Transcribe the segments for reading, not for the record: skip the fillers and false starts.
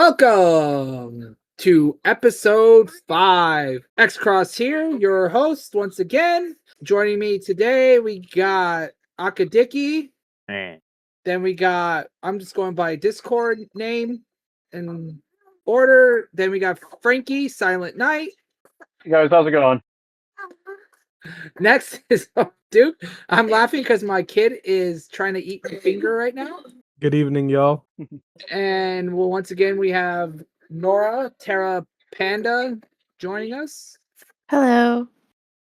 Welcome to episode 5. Xcross here, your host once again. Joining me today, we got Akadiki. Eh. Then we got, I'm just going by Discord name and order. Then we got Frankie, Silent Night. Hey guys, how's it going? Next is Duke. I'm laughing because my kid is trying to eat my finger right now. Good evening, y'all. And once again, we have Nora Terra Panda joining us. Hello.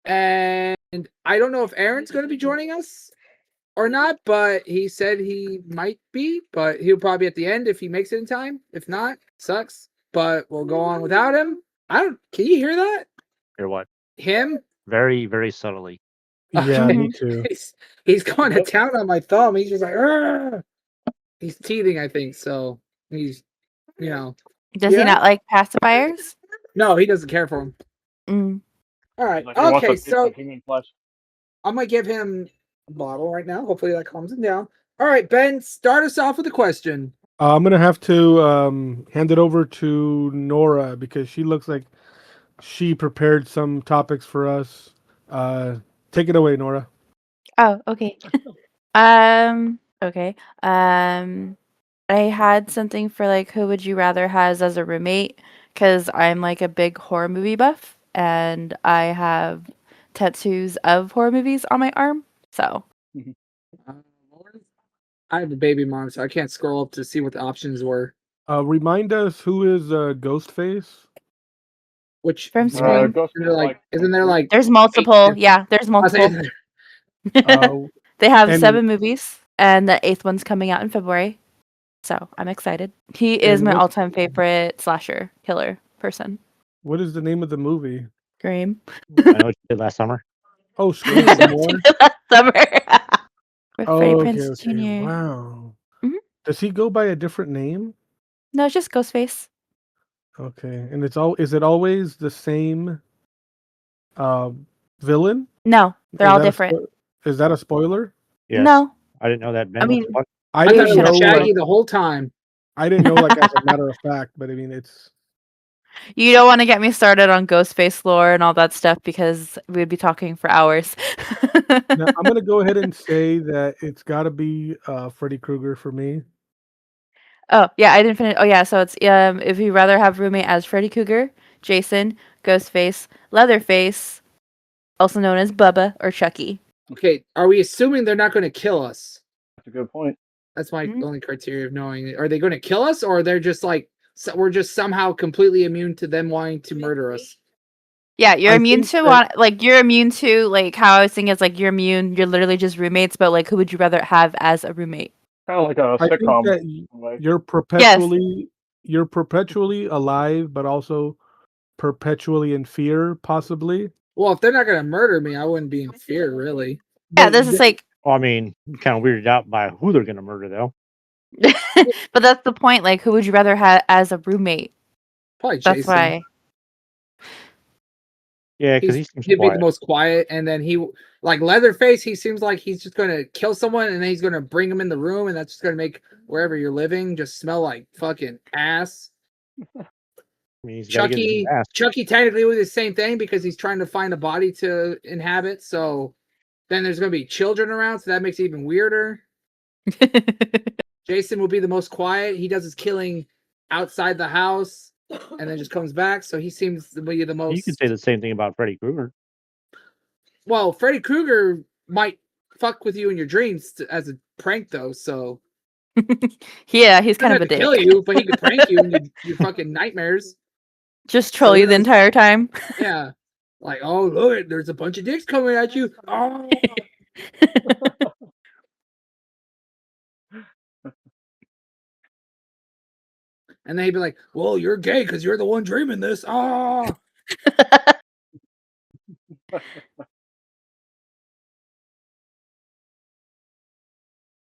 And I don't know if Aaron's going to be joining us or not, but he said he might be, but he'll probably be at the end if he makes it in time. If not, sucks. But we'll go on without him. Can you hear that? Hear what? Him? Very, very subtly. Yeah, Okay. me too. He's going to town on my thumb. He's just like, "Argh!" He's teething, I think. So he's, Does he not like pacifiers? No, he doesn't care for him. Mm. All right. Like, he wants Okay, some so human flesh. I'm going to give him a bottle right now. Hopefully that calms him down. All right, Ben, start us off with a question. I'm gonna have to hand it over to Nora because she looks like she prepared some topics for us. Take it away, Nora. Oh, okay. Okay. I had something for like who would you rather has as a roommate because I'm like a big horror movie buff and I have tattoos of horror movies on my arm. So I have a baby mom, so I can't scroll up to see what the options were. Remind us who is Ghostface? Which From Scream. isn't there like There's multiple. Yeah, there's I was multiple. saying- They have and- 7 movies and the 8th one's coming out in February. So I'm excited. He is And my what- all-time favorite slasher killer person. What is the name of the movie? Scream. I know what you did last summer. Oh, Scream some more. Last summer. With Oh, Freddie okay, Prinze okay. Jr. Wow. Mhm. Does he go by a different name? No, it's just Ghostface. Okay, and is it always the same villain? No, they're Is all that a different. Is that a spoiler? Yes. No. I didn't know that. Ben, I mean- what? I I thought didn't it know. was should've- Shaggy the whole time. I didn't know, like as a matter of fact, but I mean, it's You don't want to get me started on Ghostface lore and all that stuff because we'd be talking for hours. Now, I'm gonna go ahead and say that it's got to be Freddy Krueger for me. Oh, yeah, I didn't finish. Oh, yeah, so it's if you'd rather have roommate as Freddy Krueger, Jason, Ghostface, Leatherface, also known as Bubba or Chucky. Okay, are we assuming they're not going to kill us? That's a good point. That's my Mhm. only criteria of knowing. Are they going to kill us, or they're just like we're just somehow completely immune to them wanting to murder us? Yeah, you're I immune think to that- you're immune to like how I was thinking is like you're immune, you're literally just roommates, but like who would you rather have as a roommate? Kind of like a I think sitcom. that in a way. you're perpetually alive, but also perpetually in fear, possibly. Well, if they're not going to murder me, I wouldn't be in fear, really. Yeah, But this is like Well, I mean, kind of weirded out by who they're going to murder, though. but that's the point. Like who would you rather have as a roommate? Probably That's Jason. why. Yeah, because he seems He'd be quiet. the most quiet, and then like Leatherface, he seems like he's just going to kill someone, and then he's going to bring him in the room, and that's just going to make wherever you're living just smell like fucking ass. I mean, he's gotta get his ass. Chucky technically was the same thing because he's trying to find a body to inhabit. So then there's going to be children around, so that makes it even weirder. Jason will be the most quiet. He does his killing outside the house, and then just comes back. So he seems to be the most. You could say the same thing about Freddy Krueger. Well, Freddy Krueger might fuck with you in your dreams as a prank, though. So Yeah, he's he kind of a doesn't dick. kill you, but he could prank you in your fucking nightmares. Just troll you the that's- entire time. Yeah. Like, oh, look, there's a bunch of dicks coming at you. Oh. And then he'd be like, well, you're gay because you're the one dreaming this. Oh.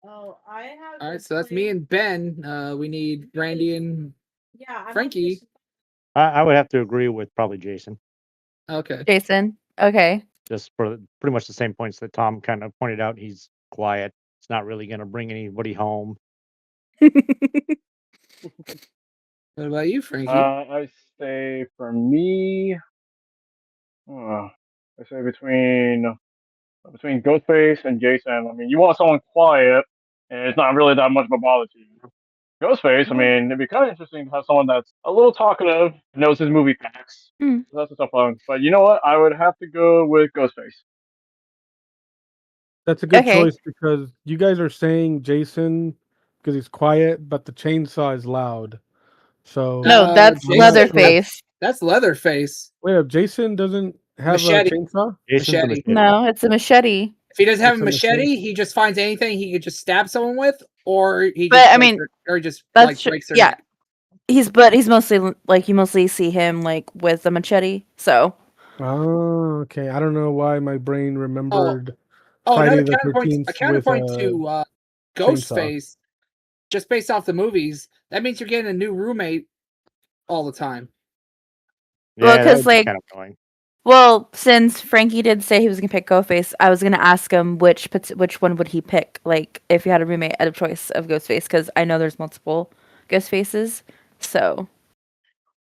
Oh, I have. All right, so that's me and Ben. We need Randy and Frankie. I would have to agree with probably Jason, Okay. Jason. Okay. just for pretty much the same points that Tom kind of pointed out. He's quiet. It's not really going to bring anybody home. What about you, Frankie? I say for me, I say between Ghostface and Jason. I mean, you want someone quiet, and it's not really that much of a bother to you. Ghostface, I mean, it'd be kind of interesting to have someone that's a little talkative, knows his movie facts. Mm. So that's a tough one. But you know what? I would have to go with Ghostface. That's a good Okay. choice because you guys are saying Jason because he's quiet, but the chainsaw is loud. So No, that's Jason- Leatherface. That's Leatherface. wait up, Jason doesn't have Machete. a chainsaw? Jason's the Machete. No, it's a machete. If he doesn't have It's a a machete? machete, he just finds anything he could just stab someone with, or he But, just I breaks mean, their, or just that's like tr- breaks their yeah. neck. He's mostly like you mostly see him like with a machete. So Oh, okay. I don't know why my brain remembered Oh, Friday another the counterpoint. 13th A counterpoint with to chainsaw. Ghostface, just based off the movies. That means you're getting a new roommate all the time. Well, Yeah, 'cause, that would be like- kind of annoying. well, since Frankie did say he was gonna pick Ghostface, I was gonna ask him which one would he pick, like if you had a roommate out of choice of Ghostface, because I know there's multiple Ghostfaces. So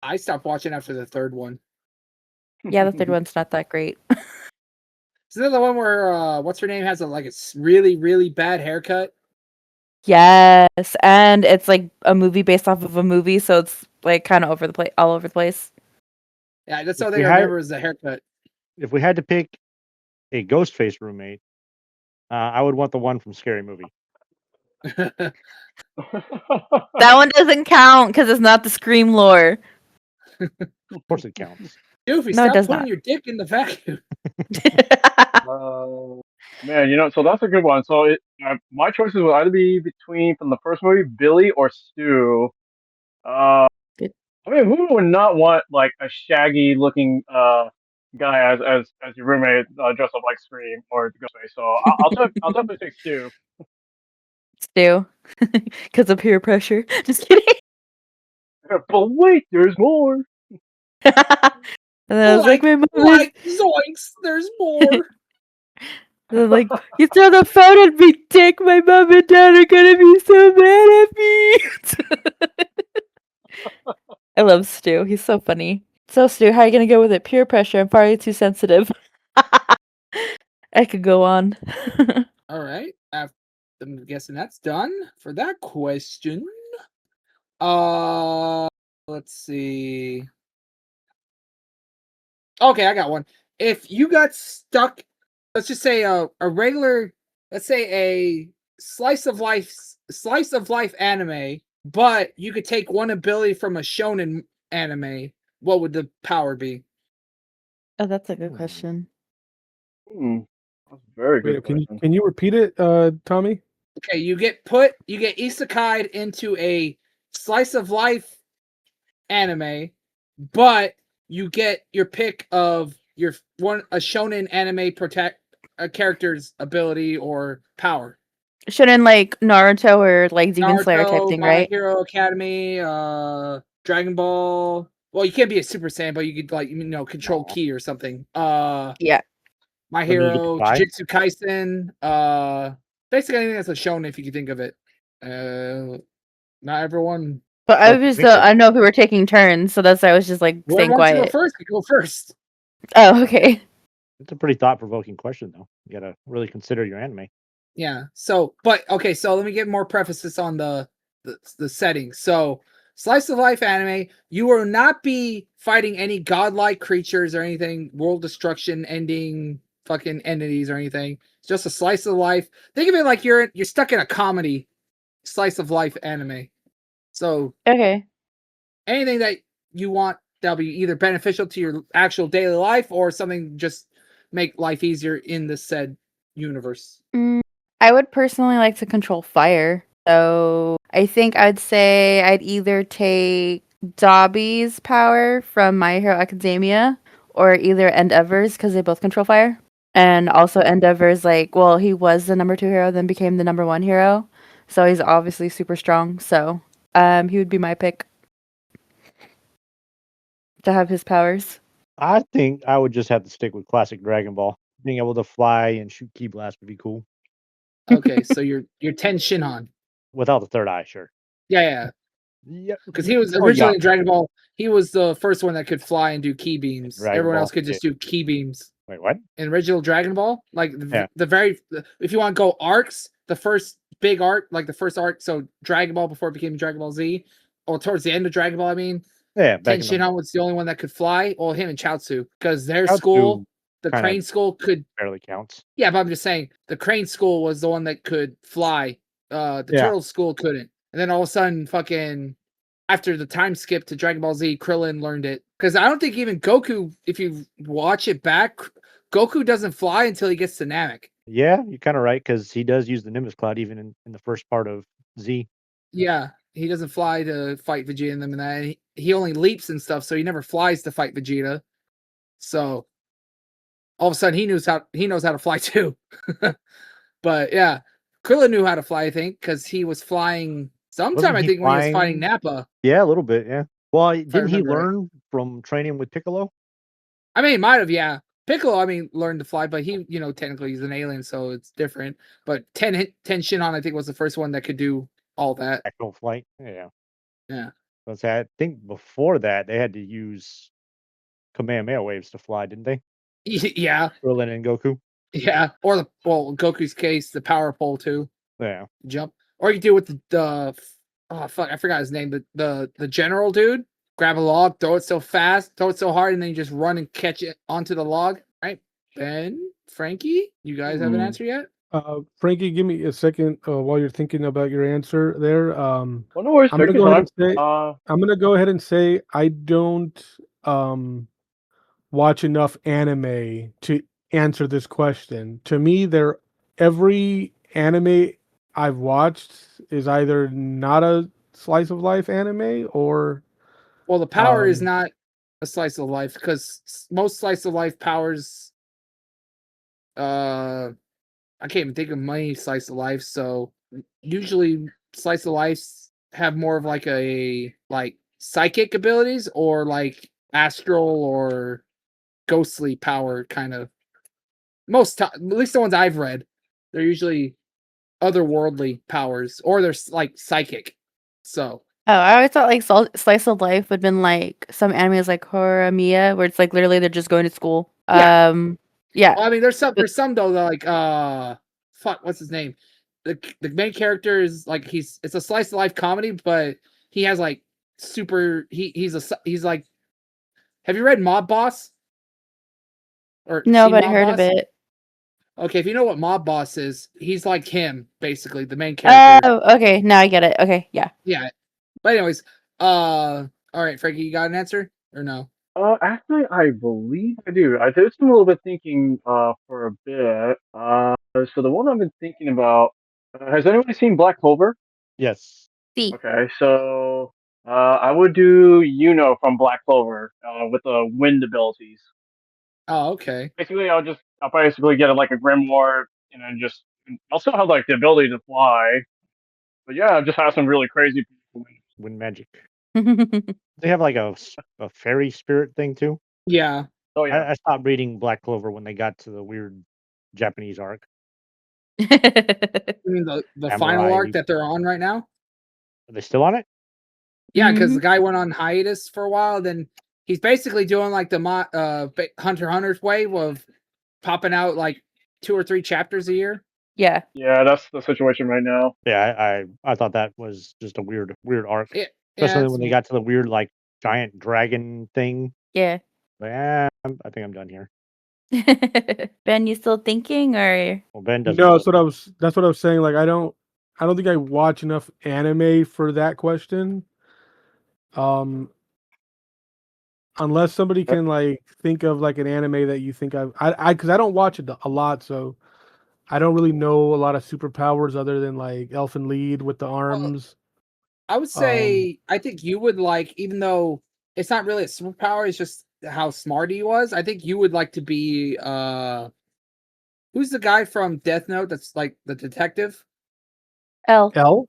I stopped watching after the third one. yeah, the third one's not that great. Isn't that the one where what's her name has a really really bad haircut? Yes, and it's like a movie based off of a movie, so it's like kind of all over the place. Yeah, that's the If only we thing I had- remember is the haircut. If we had to pick a Ghostface roommate, I would want the one from Scary Movie. That one doesn't count because it's not the Scream lore. Of course, it counts. Doofy, No, it stop does putting not. your dick in the vacuum. Man, so that's a good one. So my choices would either be between from the first movie, Billy or Stu. Good. I mean, who would not want like a shaggy looking guy as your roommate dressed up like Scream or Ghostface? So I'll definitely take Stu. Stu, because of peer pressure. Just kidding. But wait, there's more. And then I was like, my mom is Like, zoinks, there's more. they're like, you throw the phone at me, Dick. My mom and dad are gonna be so mad at me. I love Stu. He's so funny. So Stu, how are you gonna go with it? Peer pressure. I'm probably too sensitive. I could go on. All right. I'm guessing that's done for that question. Let's see. Okay, I got one. If you got stuck, let's just say a regular, let's say a slice of life anime, but you could take one ability from a shonen anime, what would the power be? Oh, that's a good question. That's a very good Wait, question. can you repeat it, Tommy? Okay, you get isekai'd into a slice of life anime, but you get your pick of a shonen anime character's ability or power. Shouldn't like Naruto or like Demon Slayer type Naruto, thing, My right? Hero Academy, Dragon Ball. Well, you can't be a Super Saiyan, but you could control No. ki or something. Yeah. My I mean, you get to Hero, fly? Jujutsu Kaisen, basically anything that's a shonen if you can think of it. Not everyone. But I Well, was think of- I don't know if we were taking turns, so that's why I was just like Whoever staying wants to go quiet. first, you go first. Oh, okay. It's a pretty thought-provoking question, though. You gotta really consider your anime. Yeah. So let me get more prefaces on the settings. So, slice of life anime, you will not be fighting any godlike creatures or anything, world destruction, ending fucking entities or anything. It's just a slice of life. Think of it like you're stuck in a comedy slice of life anime. So, Okay. anything that you want that'll be either beneficial to your actual daily life or something just make life easier in the said universe. I would personally like to control fire. So I think I'd say I'd either take Dobby's power from My Hero Academia or either Endeavor's because they both control fire. And also Endeavor's he was the number 2 hero, then became the number 1 hero. So he's obviously super strong. So he would be my pick to have his powers. I think I would just have to stick with classic Dragon Ball. Being able to fly and shoot ki blast would be cool. Okay, so you're 10 Shinhan. Without the third eye, sure. Yeah. Yeah, Because he was or originally yacht. in Dragon Ball. He was the first one that could fly and do key beams. Dragon Everyone Ball, else could just do key beams. Wait, what? In original Dragon Ball, like Yeah. if you want to go arcs, the first big arc, like the first arc, so Dragon Ball before it became Dragon Ball Z, or towards the end of Dragon Ball, I mean, Yeah, Ten back in the Shinhan was the only one that could fly. Well, him and Chaozu, because their Chaozu school, the kinda- Crane School, could. barely counts. Yeah, but I'm just saying the Crane School was the one that could fly. The Yeah. Turtle School couldn't, and then all of a sudden, fucking. After the time skip to Dragon Ball Z, Krillin learned it. Because I don't think even Goku, if you watch it back, Goku doesn't fly until he gets to Namek. Yeah, you're kind of right because he does use the Nimbus Cloud even in the first part of Z. Yeah, he doesn't fly to fight Vegeta and them and that. And he only leaps and stuff, so he never flies to fight Vegeta. So all of a sudden he knows how to fly too. But yeah, Krillin knew how to fly, I think, because he was flying sometime. Wasn't I he think when he was flying- fighting Nappa. Yeah, a little bit. Yeah. Well, didn't he remember right. learn from training with Piccolo? I mean, he might have, yeah. Piccolo, I mean, learned to fly, but he, technically he's an alien, so it's different. But Ten Shinhan, I think, was the first one that could do all that. Actual flight. Yeah. Yeah. Let's say, I think before that they had to use Kamehameha waves to fly, didn't they? Yeah, Krillin and Goku. yeah. Or in Goku's case, the power pole too. Yeah. Jump. Or you could do it with the oh fuck, I forgot his name. The general dude. Grab a log, throw it so fast, throw it so hard, and then you just run and catch it onto the log. Right? Ben, Frankie, you guys have an answer yet? Frankie, give me a second while you're thinking about your answer there. Well, no worries. I'm gonna Take your go ahead time. and say I'm gonna go ahead and say I don't watch enough anime to answer this question. To me, every anime I've watched is either not a slice of life anime or Well, the power is Um, not a slice of life because most slice of life powers. I can't even think of many slice of life. So usually, slice of lives have more of like psychic abilities or like astral or ghostly power kind of. At least the ones I've read, they're usually otherworldly powers or they're like psychic. So. Oh, I always thought like slice of life would have been like some animes like Horimiya, where it's like literally they're just going to school. Yeah. Yeah. Well, I mean, there's some though that like fuck, what's his name? The main character is like it's a slice of life comedy, but he has like he's like. Have you read Mob Boss? Or No, seen but I Mob heard Boss? of it. Okay, if you know what Mob Boss is, he's like him basically, the main character. Oh, okay. Now I get it. Okay, yeah. Yeah, but anyways, all right, Frankie, you got an answer or no? Actually, I believe I do. I did some little bit thinking for a bit. So the one I've been thinking about, has anyone seen Black Clover? Yes. C. Okay, so I would do from Black Clover with the wind abilities. Oh, okay. Basically, I'll basically get like a grimoire, and then I'll still have like the ability to fly, but yeah, I'll just have some really crazy Wind magic. They have like a fairy spirit thing too. Yeah. Oh yeah. I stopped reading Black Clover when they got to the weird Japanese arc. You mean the final Samurai. arc that they're on right now? Are they still on it? Yeah, because the guy went on hiatus for a while. Then he's basically doing like the Hunter x Hunter's way of popping out like 2 or 3 chapters a year. Yeah. Yeah, that's the situation right now. Yeah, I thought that was just a weird arc. Yeah, Especially it's- when they got to the weird like giant dragon thing. Yeah. Like, I think I'm done here. Ben, you still thinking or Well, Ben doesn't. no, that's what I was saying. Like I don't think I watch enough anime for that question. Unless somebody can like think of like an anime that you think I because I don't watch it a lot, so I don't really know a lot of superpowers other than like Elfen Lied with the arms. I would say I think you would like, even though it's not really a superpower, it's just how smart he was. I think you would like to be who's the guy from Death Note that's like the detective? L? L?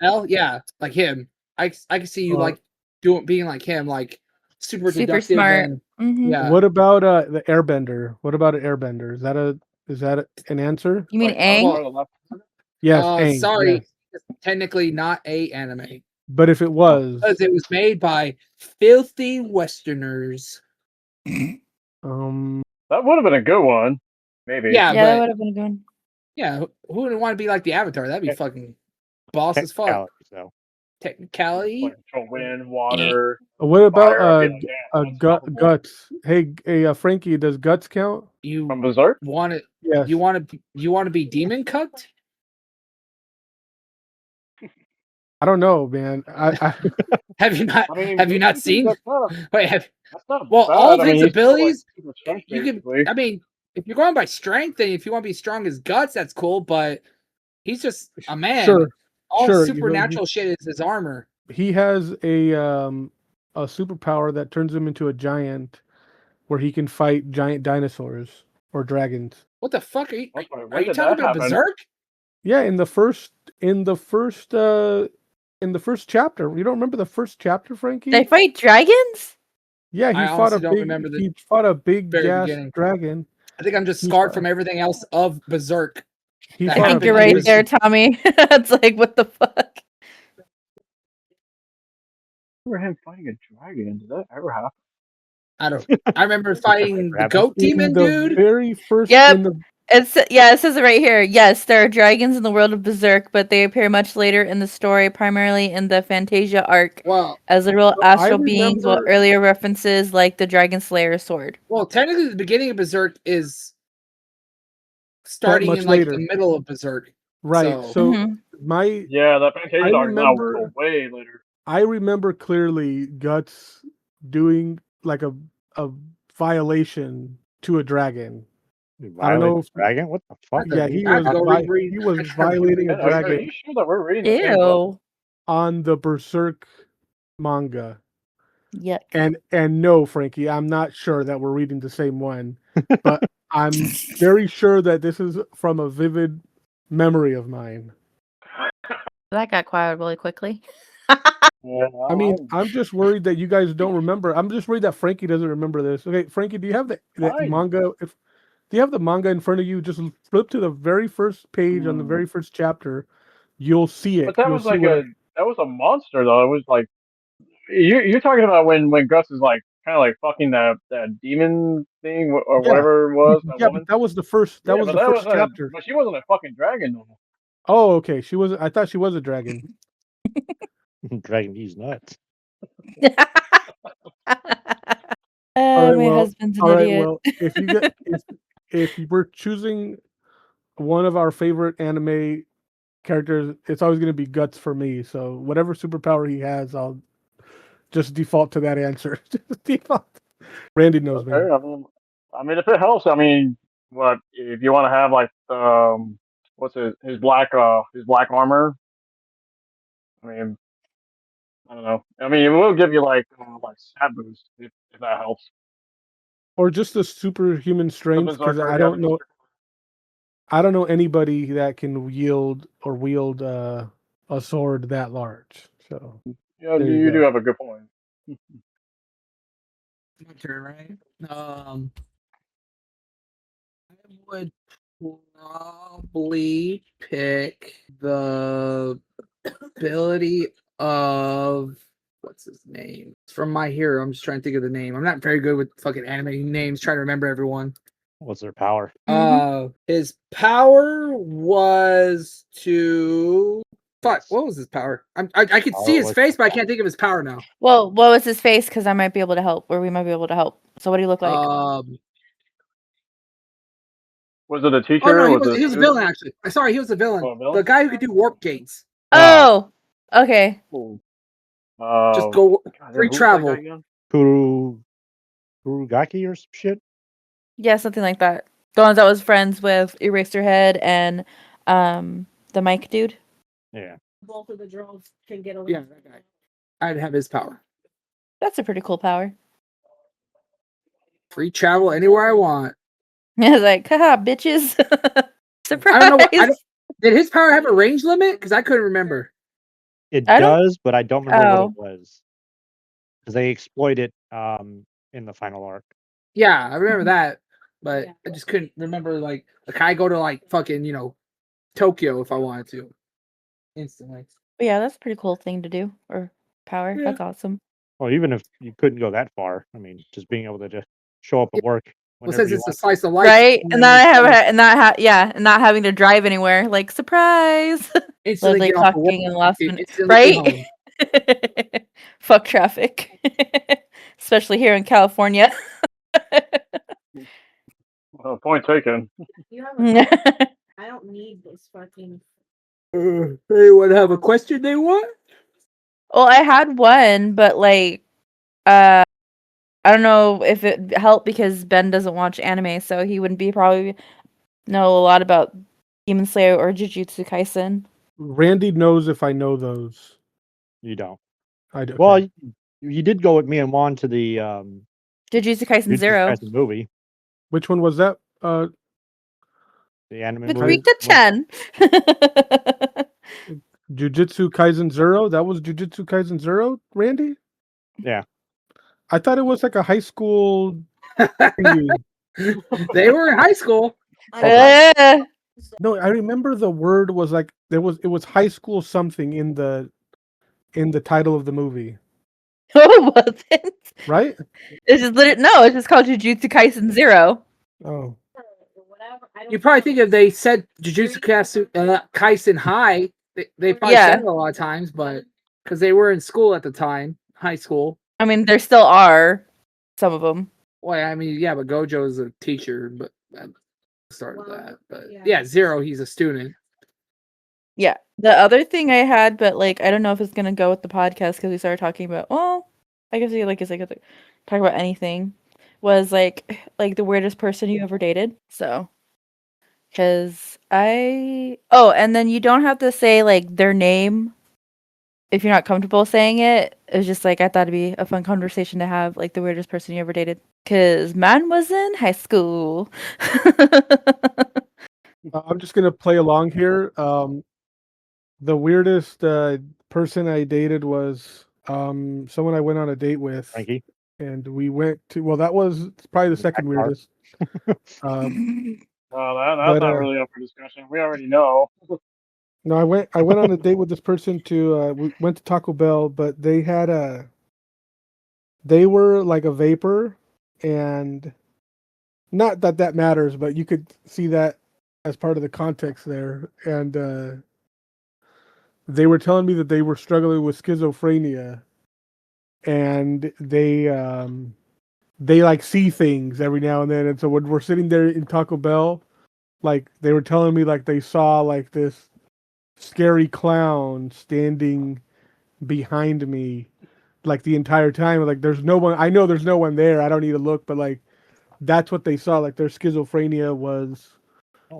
L? Yeah, like him. I can see you like being like him, like super Super deductive smart. and Mhm. yeah. What about the Airbender? What about an Airbender? Is that an answer? You mean Like, Aang? well, Yes. Aang, Sorry, yes. it's technically not a anime. But if it was, Because it was made by filthy Westerners. That would have been a good one. Maybe. Yeah, Yeah, that but would have been a good one. yeah, who wouldn't want to be like the Avatar? That'd be Okay. fucking boss as fuck. Technicalities, though. Technicality. Like control wind, water. what about Fire, I'd be like, damn, unstoppable. Guts? Hey, Frankie, does Guts count? You From Berserk? want it? Yes. You want to be demon cucked? I don't know, man. I Have you not? I mean, Have you not seen? That's not, Wait, that's not well, bad. all of I mean, his he's still, like, abilities. super strength, You can. basically. I mean, if you're going by strength, then if you want to be strong as Guts, that's cool. But he's just a man. Sure. All Sure, supernatural shit is his armor. he has a superpower that turns him into a giant, where he can fight giant dinosaurs or dragons. What the fuck are you? What- when Are you did talking that about happen? Berserk? Yeah, in the first chapter. You don't remember the first chapter, Frankie? They fight dragons? Yeah, he I fought a honestly don't big. remember the He fought a big very gas beginning. dragon. I think I'm just He's scarred fine. from everything else of Berserk. He I I fought think a you're happened right was- there, Tommy. It's like, what the fuck? remember him fighting a dragon. Did that ever happen? I remember fighting the Rabbit. goat In demon, the dude. very first. Yep. In the It says it right here. Yes, there are dragons in the world of Berserk, but they appear much later in the story, primarily in the Fantasia arc, Well, as literal I astral beings, while remember- earlier references like the Dragon Slayer sword. technically, the beginning of Berserk is starting much in like later. the middle of Berserk. right. So- So Mhm. my Yeah, that Fantasia I arc is now remember- way later. I remember clearly Guts doing like a violation to a dragon. I don't know if Dragon? What the fuck? yeah, he I have was to go reread- he was violating a Man, are dragon you sure that we're reading the same book? Ew. on the Berserk manga. Yuck. And no, Frankie, I'm not sure that we're reading the same one, but I'm very sure that this is from a vivid memory of mine. That got quiet really quickly. Yeah, I mean, I'm just worried that you guys don't remember. I'm just worried that Frankie doesn't remember this. Okay, Frankie, do you have the Fine. manga? Do you have the manga in front of you? Just flip to the very first page on the very first chapter. You'll see it. but that You'll was see like what that was a monster though. It was like you're talking about when Gus is like kind of like fucking that demon thing or Yeah. whatever it was. That yeah, woman. but that was the first. That Yeah, was but the first wasn't chapter. But she wasn't a fucking dragon though. Oh, okay. She was. I thought she was a dragon. Dragon D's nuts. right, My well, husband's an All right. idiot. Well, if you get if you were choosing one of our favorite anime characters, it's always going to be Guts for me. So whatever superpower he has, I'll just default to that answer. Just default. Randy knows, man. Okay, I mean, if it helps, I mean, what if you want to have like what's his black armor? I mean, I don't know. I mean, it will give you like stat boost if that helps. Or just the superhuman strength, because Berserker, I yeah, don't know. Berserker. I don't know anybody that can wield a sword that large. So Yeah, There you you do go. have a good point. My turn, right? I would probably pick the ability of what's his name? It's from My Hero. I'm just trying to think of the name. I'm not very good with fucking anime names, trying to remember everyone. What's their power? His power was to fuck. What was his power? I could see his was- face, but I can't think of his power now. Well, what was his face? Because I might be able to help, or we might be able to help. So what do you look like? Was it a teacher? Oh no, he was was a villain actually. Sorry, he was a villain. Oh, a villain? The guy who could do warp gates. Oh, okay. Just go God, free who was that travel. guy again? Kurugaki or some shit? Yeah, something like that. The ones that was friends with Eraserhead and the Mike dude. Yeah. Both of the girls can get away. Yeah, that guy. I'd have his power. That's a pretty cool power. Free travel anywhere I want. I was like, haha, bitches. Surprise. I don't know. Did his power have a range limit? Because I couldn't remember. It I don't- does, but I don't remember Oh. what it was. Because they exploit it in the final arc. Yeah, I remember that, but Yeah. I just couldn't remember. Like I go to like fucking Tokyo if I wanted to instantly. But yeah, that's a pretty cool thing to do or power. Yeah. That's awesome. Well, even if you couldn't go that far, I mean, just being able to just show up at work Well, whenever since you it's a want. slice of life, Right? And not and not having to drive anywhere. Like surprise. instantly Like get off of work, clocking in the last minute. instantly get home. Right? Fuck traffic. Especially here in California. Point taken. You have a, I don't need this fucking. Anyone have a question they want? Well, I had one, but like I don't know if it helped because Ben doesn't watch anime, so he wouldn't be probably know a lot about Demon Slayer or Jujutsu Kaisen. Randy knows if I know those. You don't. I do. Well, okay. you did go with me and Juan to the Jujutsu Kaisen Jujutsu Zero. Kaisen movie, Which one was that? the anime With movie. Rita Chen. Jujutsu Kaisen Zero? That was Jujutsu Kaisen Zero, Randy? Yeah. I thought it was like a high school thingy. They were in high school. No, I remember the word was like it was high school something in the title of the movie, No, it wasn't. right? It's just it's just called Jujutsu Kaisen Zero. Oh. Whatever. I don't You probably think if they said Jujutsu Kaisen High, they probably Yeah. said it a lot of times, but because they were in school at the time, high school. I mean, there still are some of them. Well, I mean, yeah, but Gojo's a teacher, but that started that. But yeah. yeah, Zero, he's a student. Yeah. The other thing I had, but like I don't know if it's gonna go with the podcast because we started talking about. Well, I guess I could talk about anything. Was like the weirdest person you ever dated. So, because and then you don't have to say like their name if you're not comfortable saying it. It's just like I thought it'd be a fun conversation to have, like the weirdest person you ever dated. Because mine was in high school. I'm just gonna play along here. The weirdest person I dated was someone I went on a date with, Frankie. and we went to. Well, that was probably the second Back bar. weirdest. That's not really up for discussion. We already know. No, I went on a date with this person to we went to Taco Bell, but they were like a vapor, and not that matters, but you could see that as part of the context there. And they were telling me that they were struggling with schizophrenia, and they like see things every now and then. And so when we're sitting there in Taco Bell, like they were telling me like they saw like this scary clown standing behind me like the entire time. Like there's no one, I know there's no one there, I don't need to look, but like that's what they saw. Like their schizophrenia was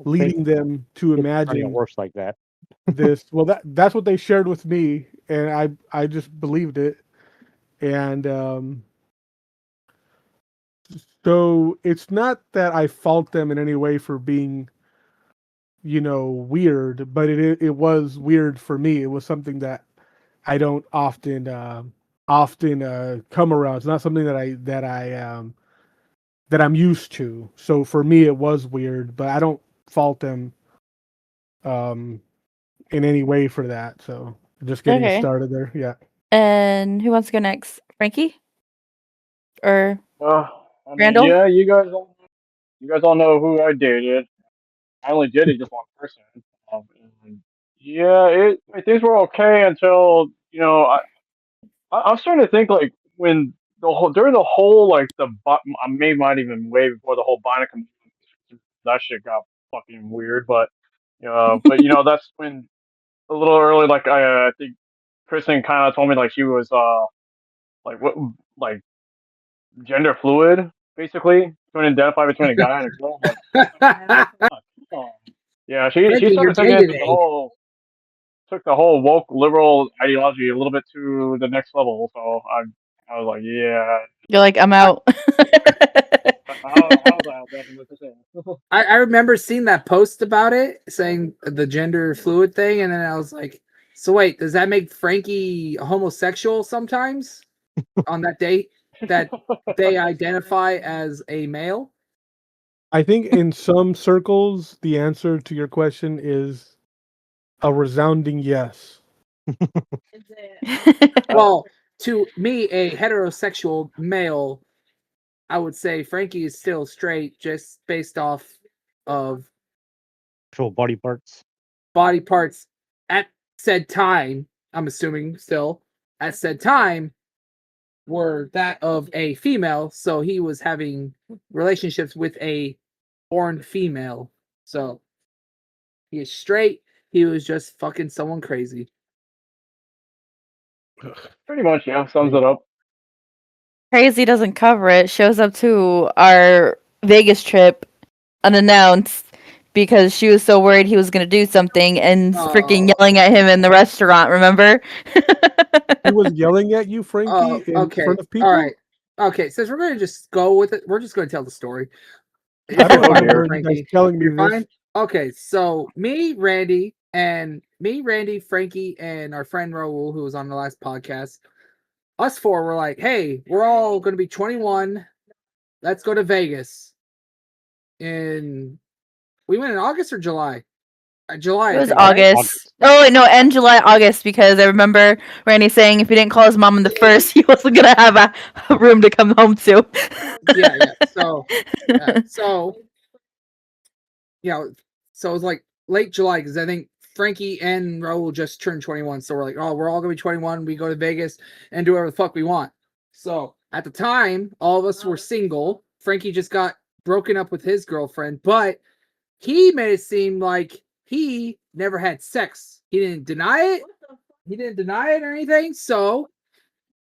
leading them to imagine worse like that. this. Well, that's what they shared with me, and I just believed it. And so it's not that I fault them in any way for being, weird, but it was weird for me. It was something that I don't often come around. It's not something that I'm used to. So for me, it was weird, but I don't fault them in any way for that. So just getting Okay. started there. Yeah. And who wants to go next? Frankie? Or I mean, Randall? yeah, you guys all know who I dated. I only dated just one person. And yeah, things were okay until I'm starting to think like when during the whole like I might even way before the whole Bynum, that shit got fucking weird. But that's when a little early, like I think Kristen kind of told me like she was like what like gender fluid, basically couldn't identify between a guy and a girl. Yeah, she Frankie, started you're taking it dating. took the whole woke liberal ideology a little bit to the next level. So I was like, yeah, You're like, I'm out. I was out definitely for sure. I remember seeing that post about it, saying the gender fluid thing, and then I was like, so wait, does that make Frankie homosexual sometimes on that date that they identify as a male? I think in some circles, the answer to your question is a resounding yes. Is it? Well, to me, a heterosexual male, I would say Frankie is still straight, just based off of Actual body parts. body parts at said time. I'm assuming still at said time were that of a female, so he was having relationships with a born female. So he is straight. He was just fucking someone crazy. Pretty much, yeah. Sums it up. Crazy doesn't cover it. Shows up to our Vegas trip unannounced because she was so worried he was going to do something and freaking Oh. yelling at him in the restaurant, remember? He was yelling at you, Frankie, Oh, in okay. front of people. All right. Okay, since we're going to just go with it, we're just going to tell the story. I don't Oh, mind dear. you guys telling me You're this. fine? Okay, so me, Randy, Frankie, and our friend Raul, who was on the last podcast, us four were like, hey, we're all going to be 21. Let's go to Vegas. And we went in August or July? July. It I was think, right? August. August. Oh, wait, no, end July, August, because I remember Randy saying if he didn't call his mom on the 1st, he wasn't going to have a room to come home to. Yeah. So, so it was like late July because I think Frankie and Raul just turned 21. So we're like, oh, we're all going to be 21. We go to Vegas and do whatever the fuck we want. So at the time, all of us were single. Frankie just got broken up with his girlfriend, but he made it seem like he never had sex. He didn't deny it. He didn't deny it or anything. So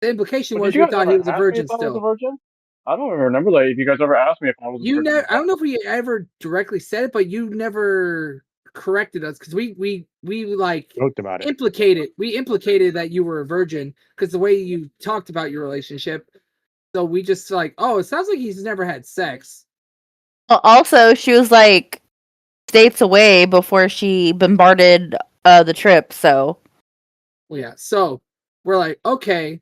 the implication But was did you we guys thought he ever was a ask me virgin if I was a still. virgin? I don't even remember that. If you guys ever asked me if I was a You virgin. never. I don't know if we ever directly said it, but you never corrected us because we like Joked about it. We implicated that you were a virgin because the way you talked about your relationship. So we just like, oh, it sounds like he's never had sex. Well, also, she was like states away before she bombarded the trip, so. Well, yeah. So we're like, okay.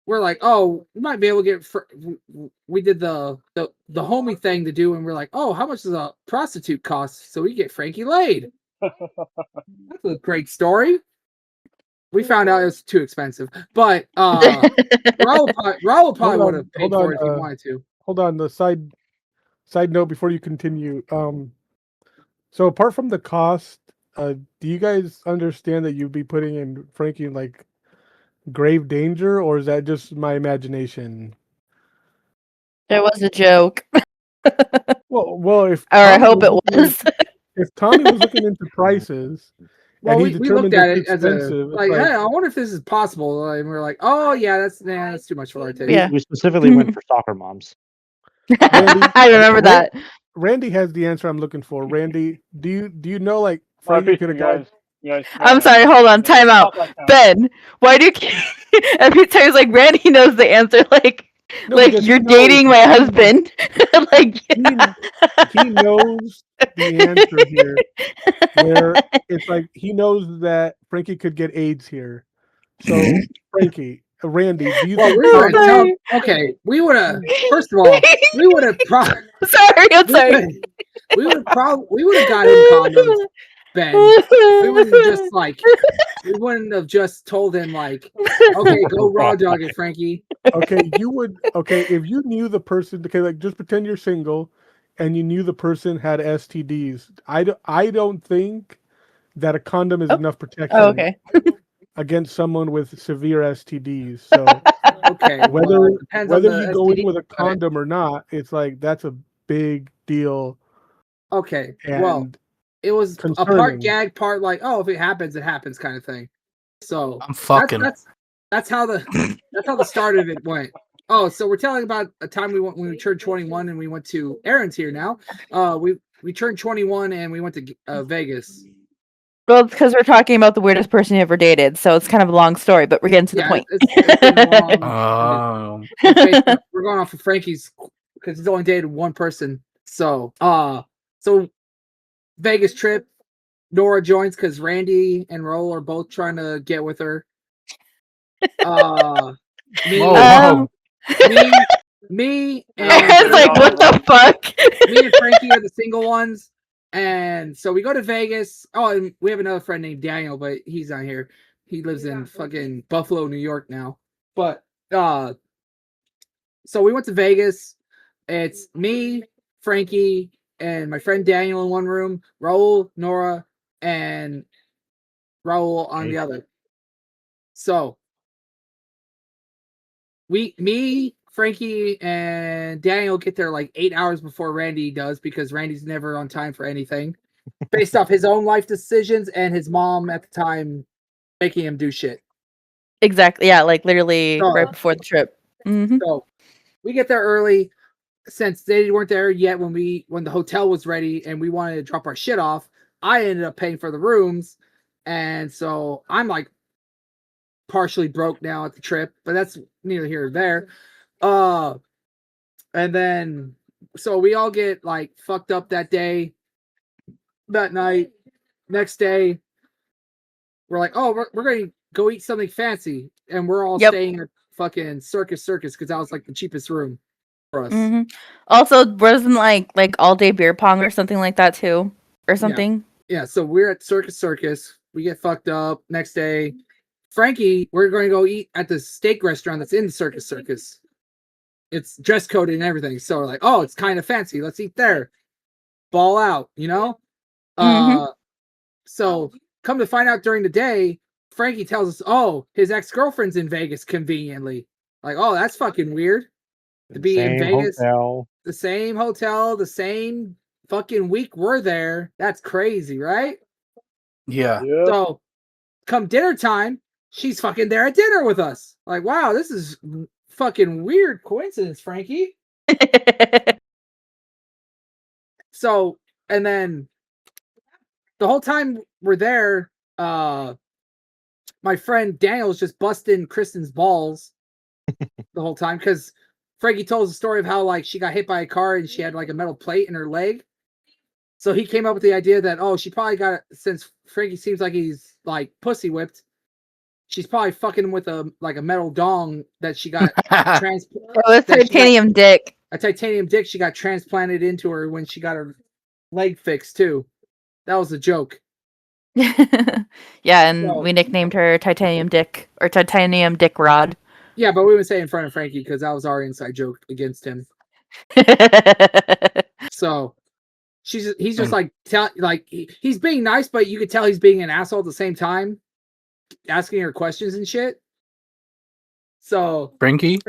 We're like, oh, we might be able to get. We did the homie thing to do, and we're like, oh, how much does a prostitute cost? So we get Frankie laid. That's a great story. We found out it was too expensive, but Raul probably would have paid for it if he wanted to. Hold on, the side note before you continue. So apart from the cost, do you guys understand that you'd be putting in Frankie in like grave danger, or is that just my imagination? There was a joke. Well, if Or I Tommy hope it looking was. if Tommy was looking into prices, Well, and he we looked determined at it's it as a expensive, like, it's hey, I wonder if this is possible. And we're like, oh yeah, that's too much for our taste. Yeah. We specifically went for soccer moms. Randy, I remember that. Randy has the answer I'm looking for. Randy, do you know like Well, I Frankie could appreciate have you got guys. I'm sorry, hold on, time out. Ben, why do you keep every time it's like Randy knows the answer, like No, like because you're he knows. dating my husband. Like he knows the answer here, where it's like he knows that Frankie could get AIDS here. So Frankie, Randy, do you Well, think we would have sorry. okay. We would have first of all, we would have probably sorry, I'm sorry. we would have got him condoms, Ben. We wouldn't have just like we wouldn't have just told him like, okay, go raw dog it, Frankie. okay, if you knew the person, okay, like just pretend you're single and you knew the person had STDs. I don't think that a condom is enough protection Oh, okay. against someone with severe STDs. So Okay, whether well, it depends on whether the you go in STD, with a but- condom or not, it's like that's a big deal. Okay, And well, it was a part concerning. gag, part like, oh, if it happens, kind of thing. So I'm fucking. that's how the start of it went. Oh, so we're telling about a time we went when we turned 21 and we went to Aaron's here now. We turned 21 and we went to Vegas. Well, it's because we're talking about the weirdest person you ever dated, so it's kind of a long story, but we're getting to the point. It's been long. Oh, We're going off of Frankie's because he's only dated one person. So Vegas trip. Nora joins because Randy and Roll are both trying to get with her. Me, Whoa. me, and Aaron's like, what the fuck? me and Frankie are the single ones. And so we go to Vegas. Oh, and we have another friend named Daniel, but he's not here. He lives in fucking Buffalo, New York now. But so we went to Vegas. It's me, Frankie, and my friend Daniel in one room, Raul, Nora, and Raul on the other. So me, Frankie, and Daniel get there like 8 hours before Randy does because Randy's never on time for anything, based off his own life decisions and his mom at the time making him do shit. Exactly. Yeah, like literally So- right before the trip. Mhm. So we get there early since they weren't there yet when the hotel was ready and we wanted to drop our shit off. I ended up paying for the rooms, and so I'm like partially broke now at the trip, but that's neither here nor there. And then so we all get like fucked up that day, that night. Next day, we're like, oh, we're gonna go eat something fancy, and we're all Yep. staying at fucking Circus because that was like the cheapest room for us. Mhm. Also, wasn't like all day beer pong or something like that too, or something. Yeah, so we're at Circus. We get fucked up. Next day, Frankie, we're going to go eat at the steak restaurant that's in the Circus. It's dress coded and everything. So we're like, oh, it's kind of fancy. Let's eat there. Ball out, you know? Mhm. So come to find out during the day, Frankie tells us, oh, his ex-girlfriend's in Vegas conveniently. Like, oh, that's fucking weird. To be in Vegas, hotel. the same hotel, the same fucking week we're there. That's crazy, right? Yeah. Yep. So come dinner time, she's fucking there at dinner with us. Like, wow, this is fucking weird coincidence, Frankie. So, and then the whole time we're there, my friend Daniel's just busting Kristen's balls the whole time because Frankie told us the story of how like she got hit by a car and she had like a metal plate in her leg. So he came up with the idea that, oh, she probably got it since Frankie seems like he's like pussy whipped. She's probably fucking with a metal dong that she got Oh, it's that she got- titanium dick. a titanium dick she got transplanted into her when she got her leg fixed too. That was a joke. Yeah, and So- we nicknamed her Titanium Dick or Titanium Dick Rod. Yeah, but we would say in front of Frankie because that was our inside joke against him. So he's just like he's being nice, but you could tell he's being an asshole at the same time, asking her questions and shit. So Frankie?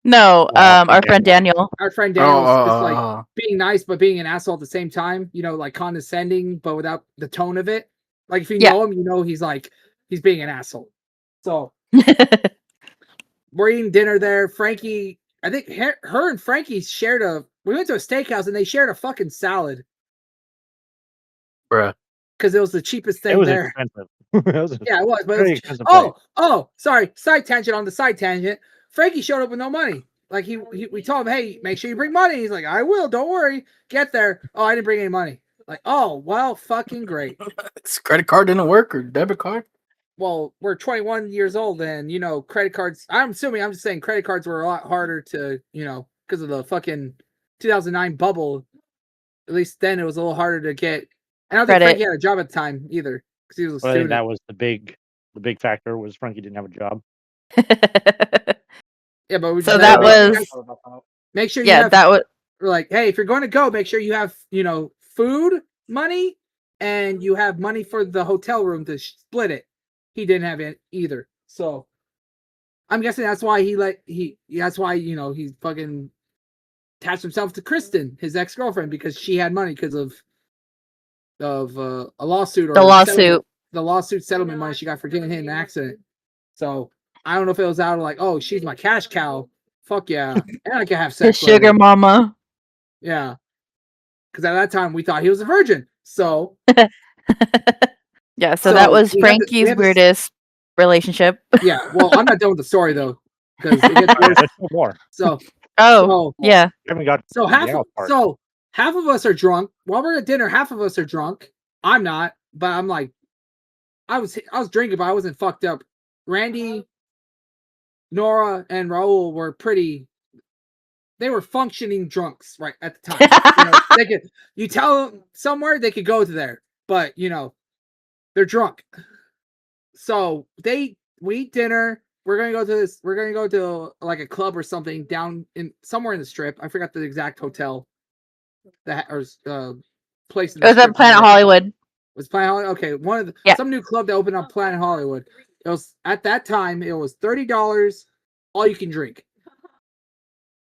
No, Wow, our friend Daniel. our friend Daniel's just Oh, like being nice but being an asshole at the same time, you know, like condescending but without the tone of it. Like if you Yeah. know him, you know he's being an asshole. So we're eating dinner there. Frankie, I think her and Frankie we went to a steakhouse and they shared a fucking salad bruh. because it was the cheapest It thing was there. expensive. It was Yeah, it was, but it very was, expensive place. sorry, side tangent on the side tangent. Frankie showed up with no money. Like we told him, hey, make sure you bring money. He's like, I will, don't worry. Get there. Oh, I didn't bring any money. Like, oh, well, fucking great. His credit card didn't work or debit card? Well, we're 21 years old and, you know, credit cards, I'm just saying credit cards were a lot harder to, you know, because of the fucking 2009 bubble. At least then it was a little harder to get. And I don't think Credit. Frankie had a job at the time either because he was a Well, I think student. that was the big factor was Frankie didn't have a job. Yeah, but we So just that had to was make sure you yeah, have that was we're like, hey, if you're going to go, make sure you have, you know, food money and you have money for the hotel room to split it. He didn't have it either. So I'm guessing that's why that's why, you know, he fucking attached himself to Kristen, his ex-girlfriend, because she had money because of a lawsuit or the lawsuit. the lawsuit settlement money she got for getting hit in an accident. So I don't know if it was out of like, oh, she's my cash cow. Fuck yeah. And I can have His sex. sugar later. mama. Yeah. Because at that time we thought he was a virgin. So Yeah, so So, that was we had to- we Frankie's had to- weirdest relationship. yeah. Well, I'm not done with the story though. Because it gets Yeah, worse. there's no more. So Oh, yeah. We haven't got so to the part. half of us are drunk. While we're at dinner, half of us are drunk. I'm not, but I'm like I was drinking, but I wasn't fucked up. Randy, Nora, and Raul were they were functioning drunks right at the time. You know, you tell them somewhere they could go to there, but you know, they're drunk. So we eat dinner. We're gonna go to this. We're gonna go to like a club or something down in somewhere in the Strip. I forgot the exact hotel that or place in It the was at Strip. Planet Hollywood. Was Planet Hollywood? Okay, one of the, Yeah. some new club that opened up Planet Hollywood. It was at that time. It was $30, all you can drink.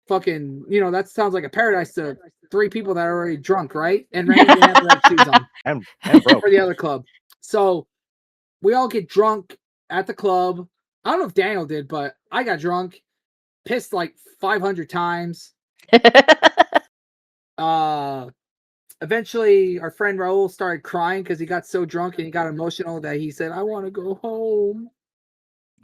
Fucking, that sounds like a paradise to 3 people that are already drunk, right? And Randy didn't have the right shoes on And broke. for the other club. So we all get drunk at the club. I don't know if Daniel did, but I got drunk, pissed like 500 times. Eventually, our friend Raul started crying because he got so drunk and he got emotional that he said, "I want to go home."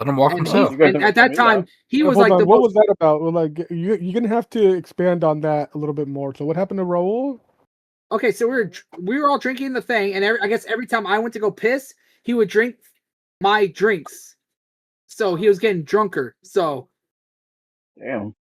Let him walk And, himself. You guys and never at told that me time, that. he was Hold like on, the what most. was that about? Well, like you're gonna have to expand on that a little bit more. So what happened to Raul? Okay, so we were all drinking the thing, and I guess every time I went to go piss, he would drink my drinks. So he was getting drunker. So Damn.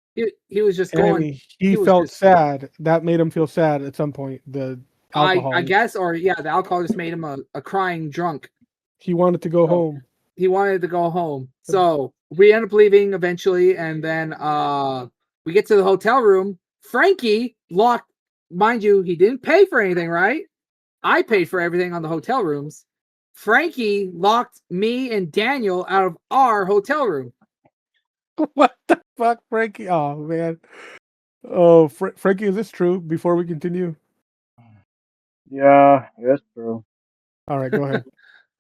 he was just And going. he was felt just- sad. That made him feel sad at some point. The alcohol. I guess, or yeah, the alcohol just made him a crying drunk. He wanted to go Oh. home. He wanted to go home. So we end up leaving eventually, and then we get to the hotel room. Frankie locked, mind you, he didn't pay for anything, right? I paid for everything on the hotel rooms. Frankie locked me and Daniel out of our hotel room. What the fuck, Frankie? Oh man. Oh, Frankie, is this true? Before we continue. Yeah, that's true. All right, go ahead.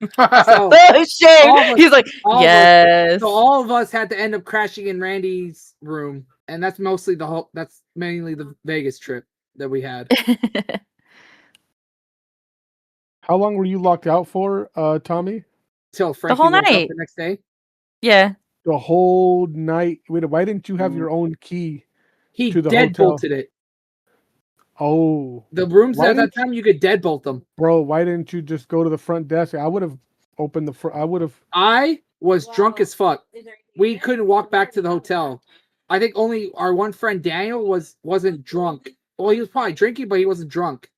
So Oh shit! all of us- He's like, all of us- yes. So all of us had to end up crashing in Randy's room, and that's mostly that's mainly the Vegas trip that we had. How long were you locked out for, Tommy? Till Frankie whole woke up night. the next day. Yeah. The whole night. Wait, why didn't you have Mm. your own key? He To the hotel. deadbolted it. Oh, The rooms Why at that didn't time you could deadbolt them. bro, why didn't you just go to the front desk? I would have opened the front. I would have. I was drunk as fuck. We couldn't walk back to the hotel. I think only our one friend Daniel wasn't drunk. Well, he was probably drinking, but he wasn't drunk.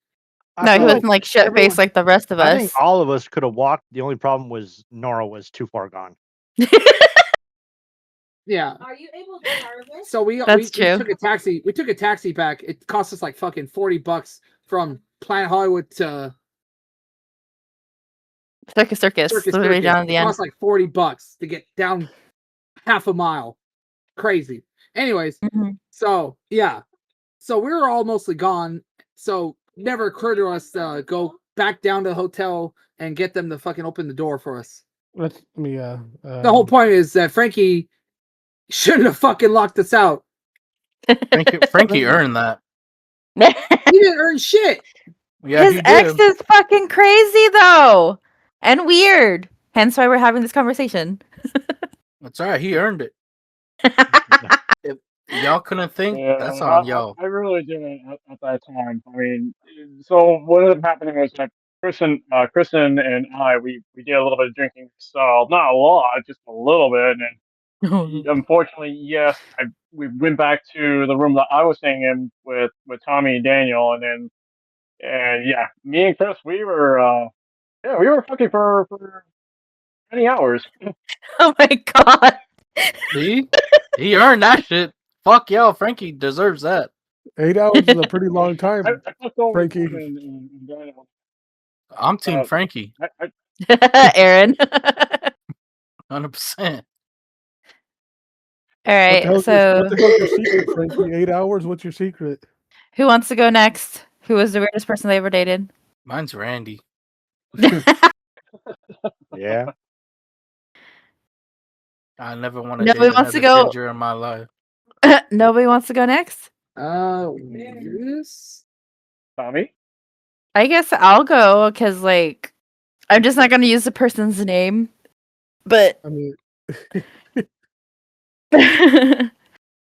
No, he feel wasn't like shit everyone- faced like the rest of I us. think all of us could have walked. The only problem was Nora was too far gone. Yeah. Are you able to harvest? So we That's true. took a taxi. We took a taxi back. It cost us like fucking $40 from Planet Hollywood to Circus, literally down at the It end. cost like $40 to get down half a mile. Crazy. Anyways, Mhm. so yeah. So we were all mostly gone. So never occurred to us to go back down to the hotel and get them to fucking open the door for us. Let me. The whole point is that Frankie shouldn't have fucking locked us out. Frankie earned that. He didn't earn shit. Yeah, His he ex did. is fucking crazy though, and weird. Hence why we're having this conversation. That's all right. He earned it. If y'all couldn't think, that's on y'all. I really didn't at that time. I mean, so what ended up happening was that Kristen and I we did a little bit of drinking, so not a lot, just a little bit, and unfortunately, yes, we went back to the room that I was staying in with Tommy and Daniel, and yeah, me and Chris, we were fucking for many hours. Oh my god. See? He earned that shit. Fuck y'all. Frankie deserves that. 8 hours is a pretty long time, I fucked over Frankie. Tom and Daniel. I'm Team Frankie. Aaron. 100%. All right, what so the hell's your secret, Frankie? 8 hours? What's your secret? who wants to go next? Who was the weirdest person they ever dated? Mine's Randy. Yeah. I never want to Nobody date wants to another go- ginger in my life. Nobody wants to go next? Weirdest? Tommy? I guess I'll go because, like, I'm just not going to use the person's name. But I mean,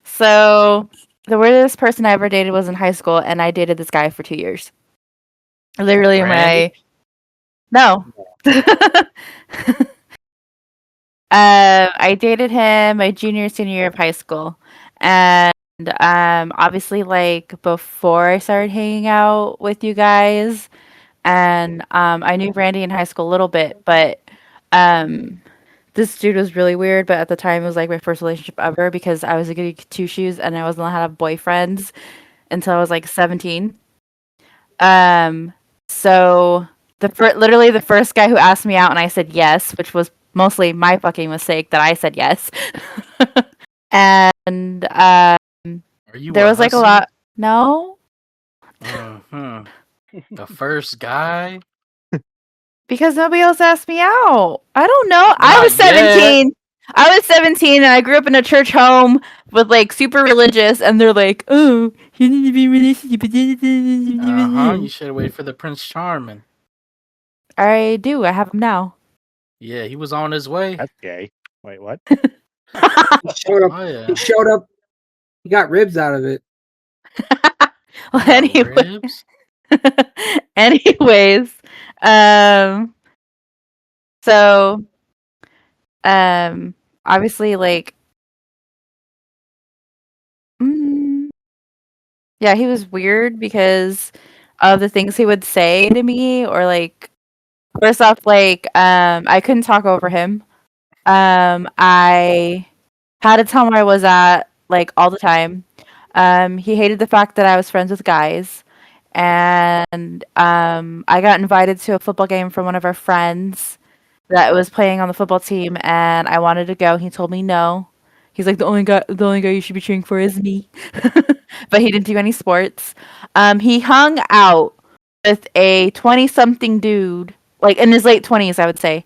so the weirdest person I ever dated was in high school, and I dated this guy for 2 years. Literally, Randy? no. I dated him my senior year of high school, and obviously, like before I started hanging out with you guys, and I knew Randy in high school a little bit, but This dude was really weird, but at the time it was like my first relationship ever because I was a goody two shoes and I wasn't allowed to have boyfriends until I was like 17. So literally the first guy who asked me out and I said yes, which was mostly my fucking mistake that I said yes. And Are you there a was like a hussy? lot. No, Mhm. The first guy? because nobody else asked me out. I don't know. I Not was yet. 17. I was 17 and I grew up in a church home with like super religious, and they're like, "Oh, you need to be relationship." You should wait for the Prince Charming. I do. I have him now. Yeah, he was on his way. That's gay. Wait, what? He showed up. Oh yeah. He showed up. He got ribs out of it. Well, Got anyway, ribs? anyways, so, obviously, like, yeah, he was weird because of the things he would say to me, or like, first off, like, I couldn't talk over him. I had to tell him where I was at, like, all the time. He hated the fact that I was friends with guys. And I got invited to a football game from one of our friends that was playing on the football team, and I wanted to go. He told me no. He's like, the only guy you should be cheering for is me. But he didn't do any sports. He hung out with a 20-something dude, like in his late 20s, I would say,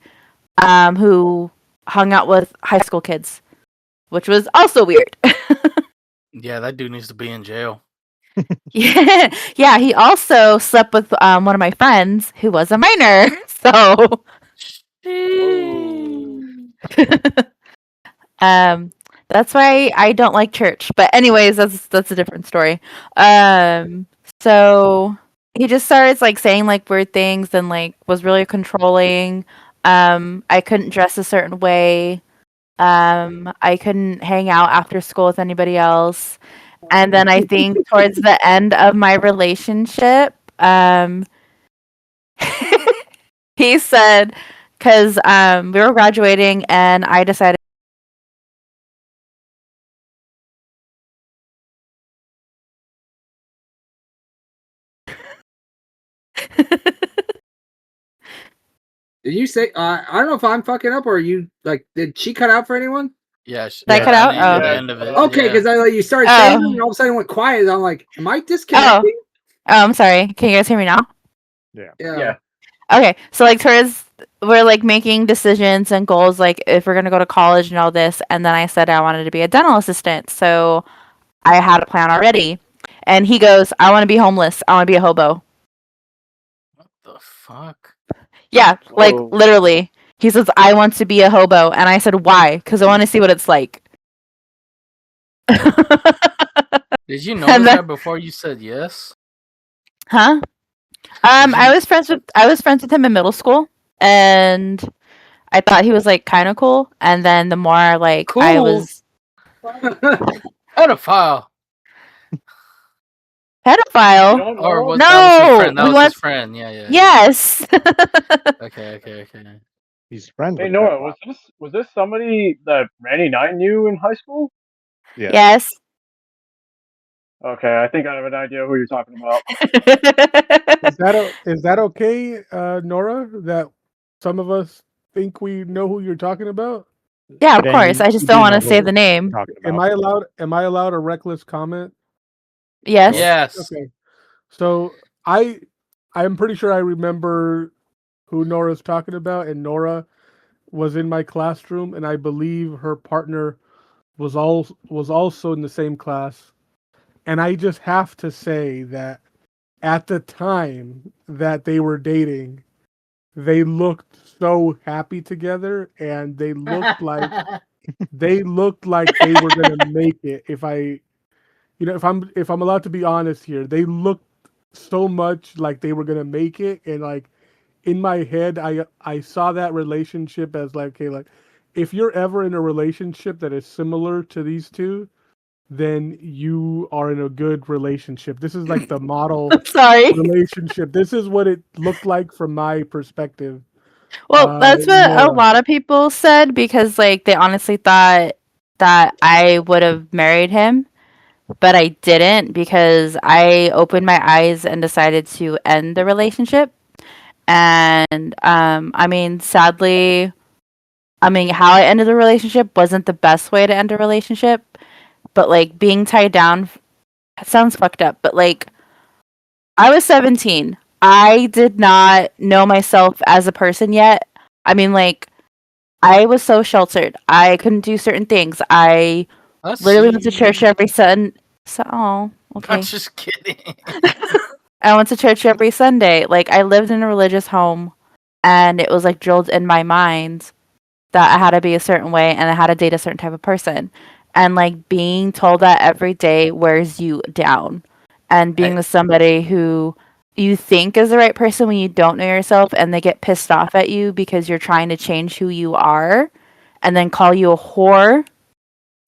who hung out with high school kids, which was also weird. Yeah, that dude needs to be in jail. Yeah. He also slept with one of my friends who was a minor. So, that's why I don't like church. But anyways, that's a different story. So he just started like saying like weird things and like was really controlling. I couldn't dress a certain way. I couldn't hang out after school with anybody else. And then I think towards the end of my relationship, he said, because we were graduating and I decided. Did you say? I don't know if I'm fucking up or you like. Did she cut out for anyone? Yeah. Did I cut out? At Oh. the end of it. Okay, yeah. because I like you started saying them and all of a sudden it went quiet. I'm like, am I disconnecting? Oh, I'm sorry. Can you guys hear me now? Yeah. Okay, so like towards we're like making decisions and goals, like if we're gonna go to college and all this, and then I said I wanted to be a dental assistant, so I had a plan already. And he goes, I want to be homeless. I want to be a hobo. What the fuck? Yeah, like Whoa. literally. He says, I want to be a hobo. And I said, why? Because I want to see what it's like. Did you know that before you said yes? Huh? I was friends with him in middle school, and I thought he was like kind of cool. And then the more like I Cool. was Pedophile. pedophile. don't Or know? was No, that was his friend? That he was was- his friend. Yeah. Yes. Okay. He's friends Hey with Nora, pedophiles. was this somebody that Randy Knight knew in high school? Yeah. Yes. Okay, I think I have an idea who you're talking about. Is that okay, Nora? That some of us think we know who you're talking about? Yeah, of Dan, course. you- I just you don't do want know to say who the name. we're talking Am about. I allowed a reckless comment? Yes. Yes. Okay. So I'm pretty sure I remember who Nora's talking about, and Nora was in my classroom, and I believe her partner was also in the same class. And I just have to say that at the time that they were dating, they looked so happy together, and they looked like they were gonna make it. If I'm allowed to be honest here, they looked so much like they were gonna make it, and like in my head, I saw that relationship as like, okay, like if you're ever in a relationship that is similar to these two, then you are in a good relationship. This is like the model Sorry. relationship. This is what it looked like from my perspective. Well, that's what a Nora. lot of people said because like they honestly thought that I would have married him, but I didn't because I opened my eyes and decided to end the relationship. And I mean, sadly, I mean, how I ended the relationship wasn't the best way to end a relationship, but like being tied down sounds fucked up, but like I was 17. I did not know myself as a person yet. I mean, like I was so sheltered. I couldn't do certain things. I literally went to church every Sunday. Oh, I'm okay. just kidding. I went to church every Sunday. Like I lived in a religious home, and it was like drilled in my mind that I had to be a certain way and I had to date a certain type of person. And like being told that every day wears you down. And being with somebody who you think is the right person when you don't know yourself and they get pissed off at you because you're trying to change who you are and then call you a whore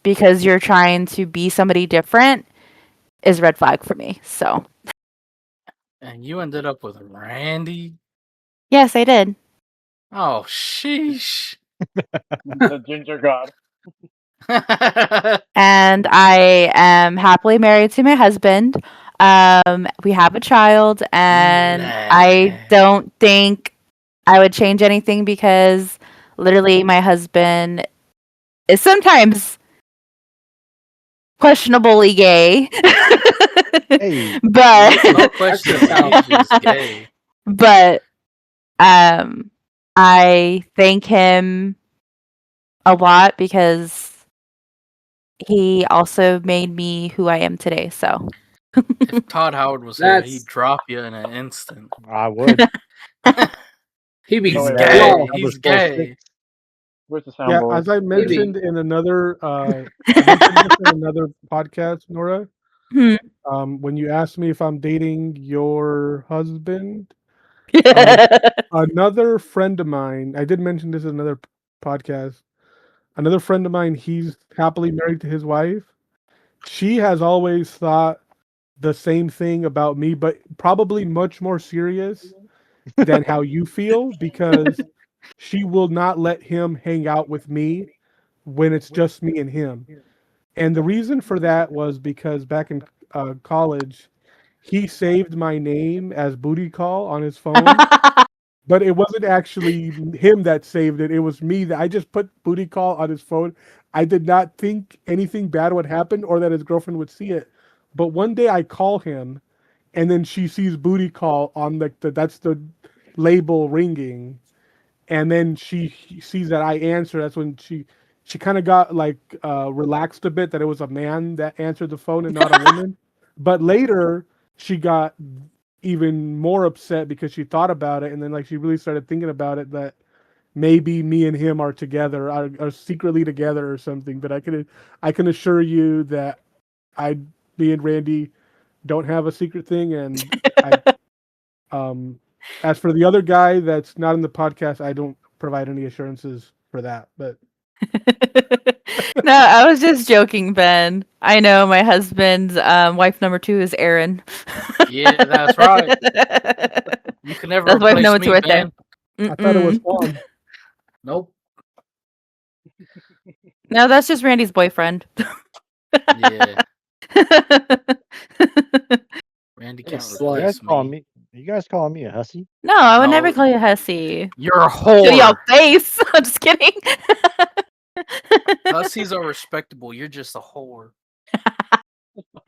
because you're trying to be somebody different is red flag for me. So And you ended up with Randy? yes, I did. Oh, sheesh. The ginger god. And I am happily married to my husband. We have a child, and I don't think I would change anything because literally my husband is sometimes questionably gay. Hey, but No question, he's gay. but I thank him a lot because he also made me who I am today. So If Todd Howard was here, That's- he'd drop you in an instant. I would. He'd be He's wait, gay. wait. He's gay. Where's the Yeah, soundboard? as I mentioned in another podcast, Nora, Hmm. when you asked me if I'm dating your husband, another friend of mine, I did mention this in another podcast. Another friend of mine, he's happily married to his wife. She has always thought the same thing about me, but probably much more serious than how you feel because she will not let him hang out with me when it's just me and him. And the reason for that was because back in college, he saved my name as Booty Call on his phone. But it wasn't actually him that saved it. It was me that I just put Booty Call on his phone. I did not think anything bad would happen or that his girlfriend would see it. But one day I call him and then she sees Booty Call on that's the label ringing. And then she sees that I answer. That's when she kind of got like relaxed a bit that it was a man that answered the phone and not a woman. But later she got even more upset because she thought about it and then like she really started thinking about it that maybe me and him are together, are secretly together or something. But I can assure you that me and Randy don't have a secret thing, and as for the other guy that's not in the podcast, I don't provide any assurances for that. But no, I was just joking, Ben. I know my husband's wife number 2 is Erin. Yeah, that's right. You can never That's wife replace number me, 2 right man. there. I thought it was Juan. Nope. No, that's just Randy's boyfriend. Yeah. Randy can't slut. replace me. You guys calling me a hussy? No, I would No. never call you hussy. You're a To your whore. face. I'm just kidding. Hussies are respectable. You're just a whore.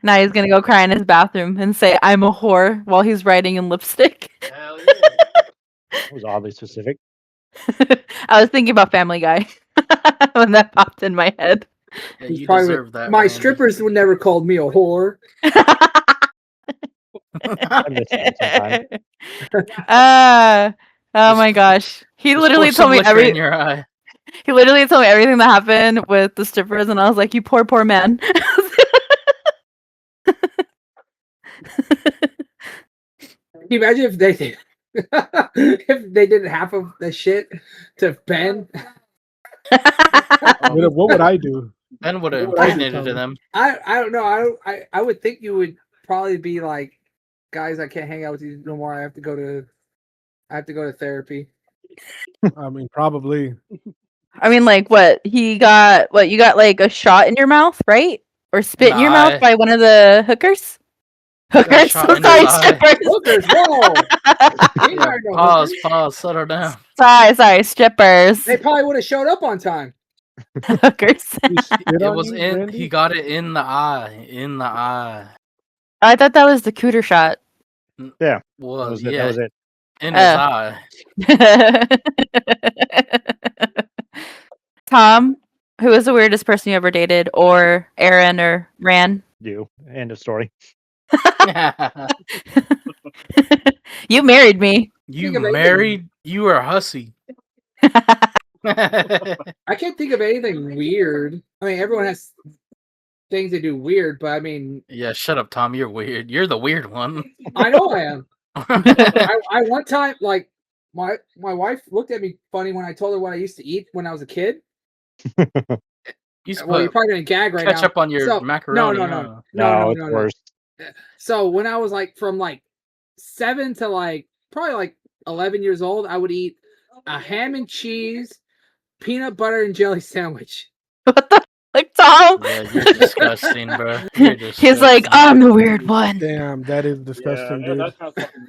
Now he's gonna go cry in his bathroom and say I'm a whore while he's writing in lipstick. Hell yeah. That was oddly specific. I was thinking about Family Guy when that popped in my head. Yeah, He's you probably- deserve that. My Randy. strippers would never called me a whore. I miss that sometimes. Oh Just- my gosh. He Just literally pour some told me liquor in your eye. he literally told me everything that happened with the strippers and I was like, you poor man. Can you imagine if they did if they did half of the shit to Ben? What would I do? Ben would have What would I do, impregnated Tony? them. I don't know. I would think you would probably be like, guys, I can't hang out with you no more. I have to go to therapy. I mean, probably. I mean, like, what you got like a shot in your mouth, right? Or spit in your mouth Nah, by one of the hookers? Hookers, shot I'm in his sorry, eye. strippers. Hookers, whoa! We Yeah, hired no pause, hookers. settle down. Sorry, strippers. They probably would have showed up on time. Hookers. He spit It on was you, in. Randy? He got it in the eye. In the eye. I thought that was the cooter shot. Yeah, Well, that was it. yeah, That was it. in his eye. Tom, who is the weirdest person you ever dated, or Aaron or Ran? You. End of story. You married me. You Think of anything. married? You are hussy. I can't think of anything weird. I mean, everyone has things they do weird, but I mean, Yeah, shut up, Tom. You're weird. You're the weird one. I know I am. I one time, like, my wife looked at me funny when I told her what I used to eat when I was a kid. You used to Well, you're put probably gonna gag right now. ketchup on your So, macaroni. no. It's worse. So when I was like from like 7 to like probably like 11 years old, I would eat a ham and cheese, peanut butter and jelly sandwich. What the fuck, Tom? Yeah, you're disgusting, bro. You're He's like, disgusting. I'm the weird one. Damn, that is disgusting, Yeah, dude. that sounds fucking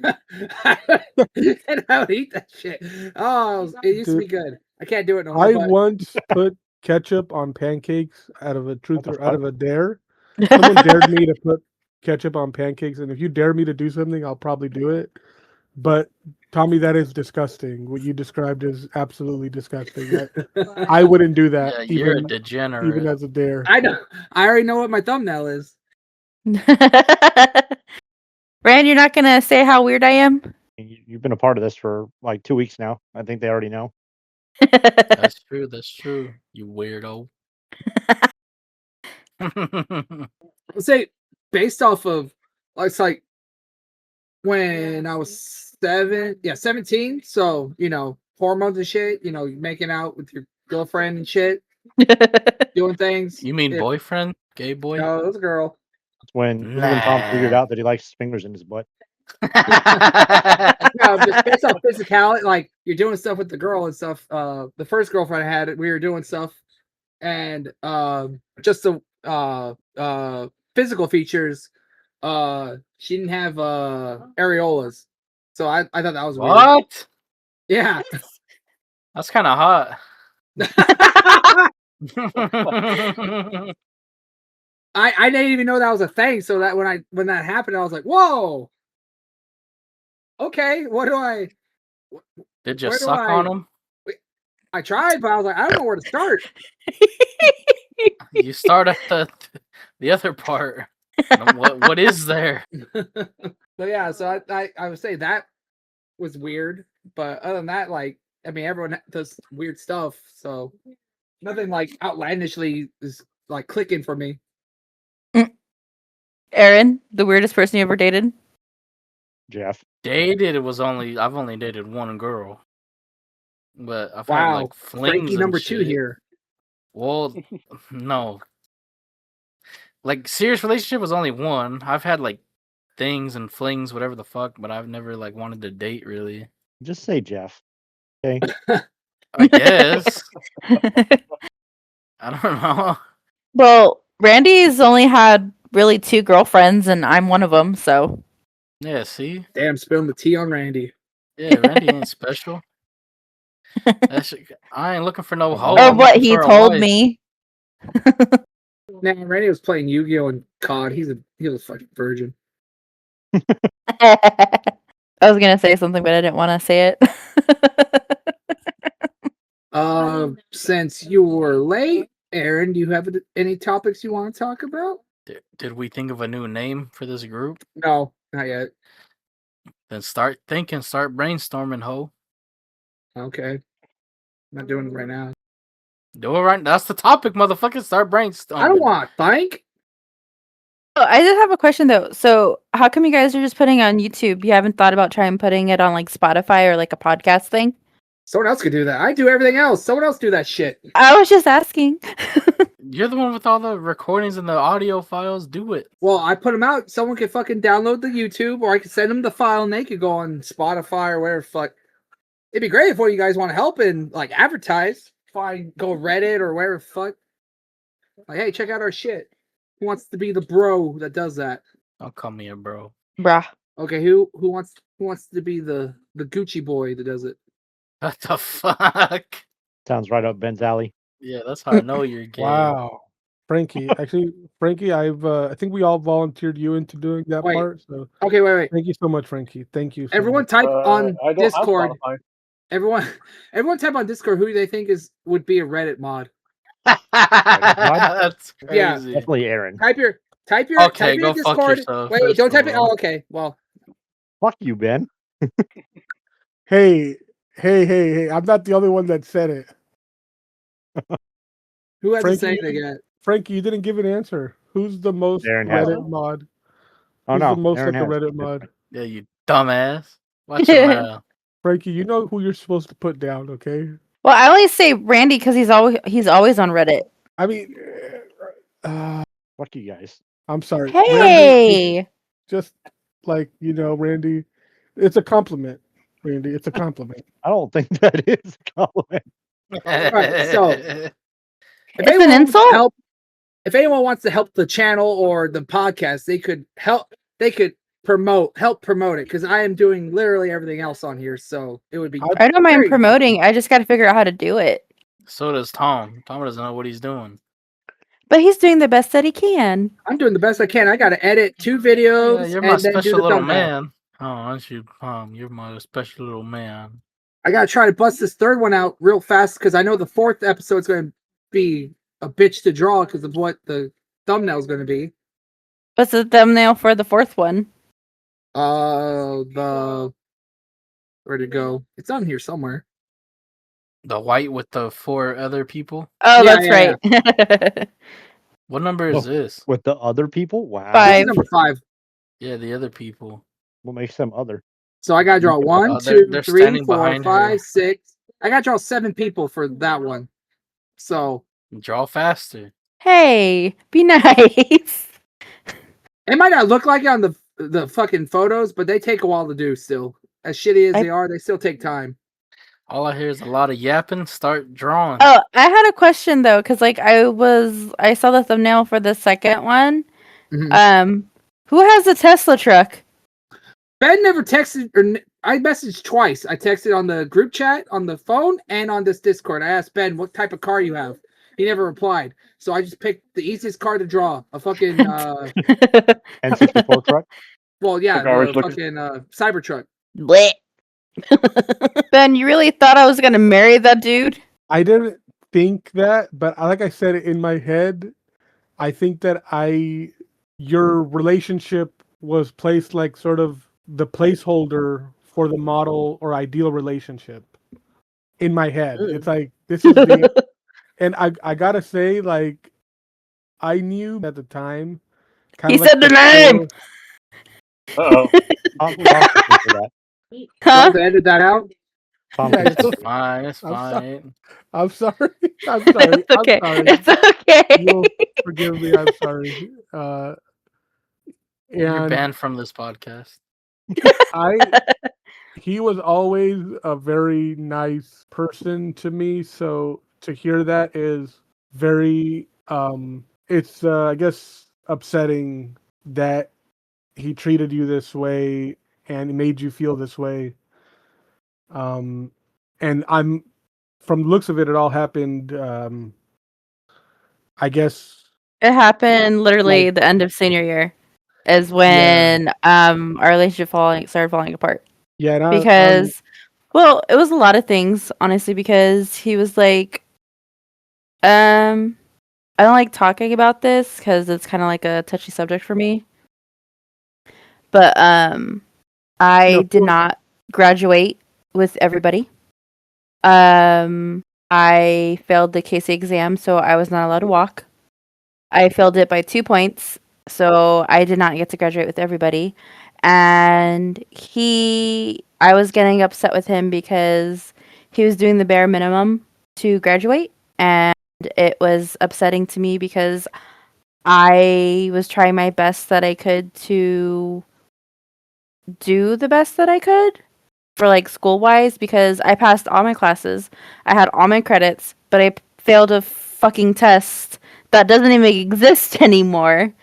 weird. And I would eat that shit. Oh, it used to be good. I can't do it no more. I but- once put ketchup on pancakes out of a truth or out of a dare. Someone dared me to put ketchup on pancakes, and if you dare me to do something, I'll probably do it. But Tommy, that is disgusting. What you described is absolutely disgusting. I wouldn't do that, Yeah, you're a even degenerate. as a dare. I know. I already know what my thumbnail is. Rand, you're not gonna say how weird I am? You've been a part of this for like 2 weeks now. I think they already know. That's true. That's true. You weirdo. Let's say based off of it's like when I was 17. So, hormones and shit, making out with your girlfriend and shit, doing things. You mean Yeah. boyfriend? Gay boy? No, it was a girl. It's when Tom figured Nah. out that he likes his fingers in his butt. No, just based off physicality, like you're doing stuff with the girl and stuff. The first girlfriend I had, we were doing stuff, and just the physical features. She didn't have areolas, so I thought that was weird. What? Yeah. That's kind of hot. I didn't even know that was a thing. So that when that happened, I was like, "Whoa, okay, what do I?" Did you Where do suck on him? I tried, but I was like, I don't know where to start. You start at the other part. What is there? So yeah, so I would say that was weird, but other than that, like, I mean, everyone does weird stuff, so nothing like outlandishly is like clicking for me. Aaron, the weirdest person you ever dated? Jeff. Dated? I've only dated one girl, but I've had Wow, like flings Frankie and number 2 shit. here. Well, no. Like serious relationship was only one. I've had like things and flings, whatever the fuck, but I've never like wanted to date really. Just say Jeff. Okay. I guess. I don't know. Well, Randy's only had really 2 girlfriends, and I'm one of them, so. Yeah, see? Damn, spilling the tea on Randy. Yeah, Randy ain't special. I ain't looking for no hoe. Or I'm what looking he for a told wife. me. Nah, Randy was playing Yu-Gi-Oh and COD. He was a fucking virgin. I was gonna say something, but I didn't want to say it. Since you were late, Aaron, do you have any topics you want to talk about? Did we think of a new name for this group? No, not yet. Then start thinking, start brainstorming, ho. Okay. I'm not doing it right now. Do it right. That's the topic, motherfucker. Start brainstorming. I don't want to think. Oh, I did have a question though. So, how come you guys are just putting it on YouTube? You haven't thought about trying putting it on like Spotify or like a podcast thing? Someone else could do that. I do everything else. Someone else do that shit. I was just asking. You're the one with all the recordings and the audio files. Do it. Well, I put them out. Someone could fucking download the YouTube, or I could send them the file and they could go on Spotify or whatever. Fuck. It'd be great if one of you guys want to help and like advertise. Fine, go Reddit or wherever the fuck. Like, hey, check out our shit. Who wants to be the bro that does that? Don't call me a bro. Bruh. Okay, who wants to be the Gucci boy that does it? What the fuck? Sounds right up Ben's alley. Yeah, that's how I know you're gay. Wow. Frankie, actually, Frankie, I think we all volunteered you into doing that Wait. part. So Okay, wait. thank you so much, Frankie. Thank you. So Everyone much. type on I don't Discord. have Spotify. Everyone type on Discord who they think would be a Reddit mod. That's Yeah. crazy. Definitely Aaron. Type your Okay, go fuck Discord. yourself, Wait, first don't of type it. all. Oh, okay. Well, Fuck you, Ben. Hey, I'm not the only one that said it. who hasn't said Frankie- anything yet? Frankie, you didn't give an answer. Who's the most Aaron has Reddit mod? Oh Who's no, the most Aaron like a has. Reddit mod? Yeah, you dumbass. Watch your mouth. Frankie, you know who you're supposed to put down, okay? Well, I always say Randy because he's always on Reddit. I mean, Fuck you guys. I'm sorry. Randy, Hey, just like Randy, it's a compliment. Randy, it's a compliment. I don't think that is a compliment. Alright, so- it's an insult. If anyone wants to help the channel or the podcast, they could help. They could help promote it because I am doing literally everything else on here. So it would be. I don't mind very- promoting. I just got to figure out how to do it. So does Tom. Tom doesn't know what he's doing. But he's doing the best that he can. I'm doing the best I can. I got to edit 2 videos Yeah, you're my and then do special the little thumbnail. man. Oh, aren't you, Tom? You're my special little man. I got to try to bust this 3rd one out real fast because I know the 4th episode's going to be a bitch to draw because of what the thumbnail's going to be. What's the thumbnail for the 4th one? Where'd it go? It's on here somewhere. The white with the 4 other people. Oh, Yeah, that's yeah, right. What number is Oh. this? With the other people? Wow. This Five. is number 5. Yeah, the other people. What makes them other? So I got to draw 1, Oh, 2, they're 3, standing 4, behind 5, her. 6. I got to draw 7 people for that one. So Draw faster. Hey, be nice. it might not look like it on the fucking photos, but they take a while to do still. As shitty as they are, they still take time. All I hear is a lot of yapping. Start drawing. Oh, I had a question though, because like I saw the thumbnail for the 2nd one. Mhm. Who has a Tesla truck? Ben never texted, I messaged twice. I texted on the group chat, on the phone, and on this Discord. I asked Ben what type of car you have. He never replied. So I just picked the easiest car to draw. A fucking, N64 truck? well, yeah, The car the is looking- fucking Cybertruck. Blech. Ben, you really thought I was gonna marry that dude? I didn't think that, but like I said in my head, I think that your relationship was placed like sort of the placeholder for the model or ideal relationship in my head. It's like this is the and I gotta say, like, I knew at the time. He like said the name! Uh-oh. Tom for that. Huh? Want to edit that out? Tom Yeah, can- It's fine. It's I'm sorry. fine. I'm sorry. I'm sorry. It's okay. I'm sorry. It's okay. You'll forgive me. I'm sorry. You're And banned from this podcast. he was always a very nice person to me. So to hear that is very, it's, I guess, upsetting that he treated you this way and made you feel this way. And from the looks of it, it all happened, I guess. It happened literally the end of senior year, is when our relationship started falling apart. Yeah, and Because, well, it was a lot of things, honestly. Because he was like, I don't like talking about this because it's kind of like a touchy subject for me. But I No, did not graduate with everybody. I failed the KC exam, so I was not allowed to walk. I failed it by 2 points, so I did not get to graduate with everybody. And I was getting upset with him because he was doing the bare minimum to graduate, and it was upsetting to me because I was trying my best that I could to do the best that I could. for like school wise because I passed all my classes. I had all my credits, but I failed a fucking test that doesn't even exist anymore.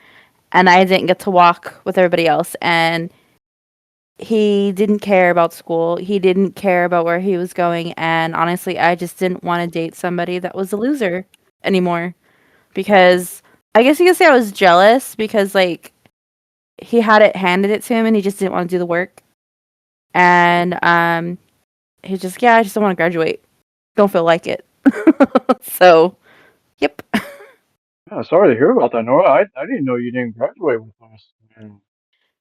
And I didn't get to walk with everybody else. And he didn't care about school. He didn't care about where he was going. And honestly, I just didn't want to date somebody that was a loser anymore. Because I guess you could say I was jealous because like he had it handed it to him and he just didn't want to do the work. And he's just, yeah, I just don't want to graduate. Don't feel like it. So, yep. Yeah, sorry to hear about that, Nora. I didn't know you didn't graduate with us. Man.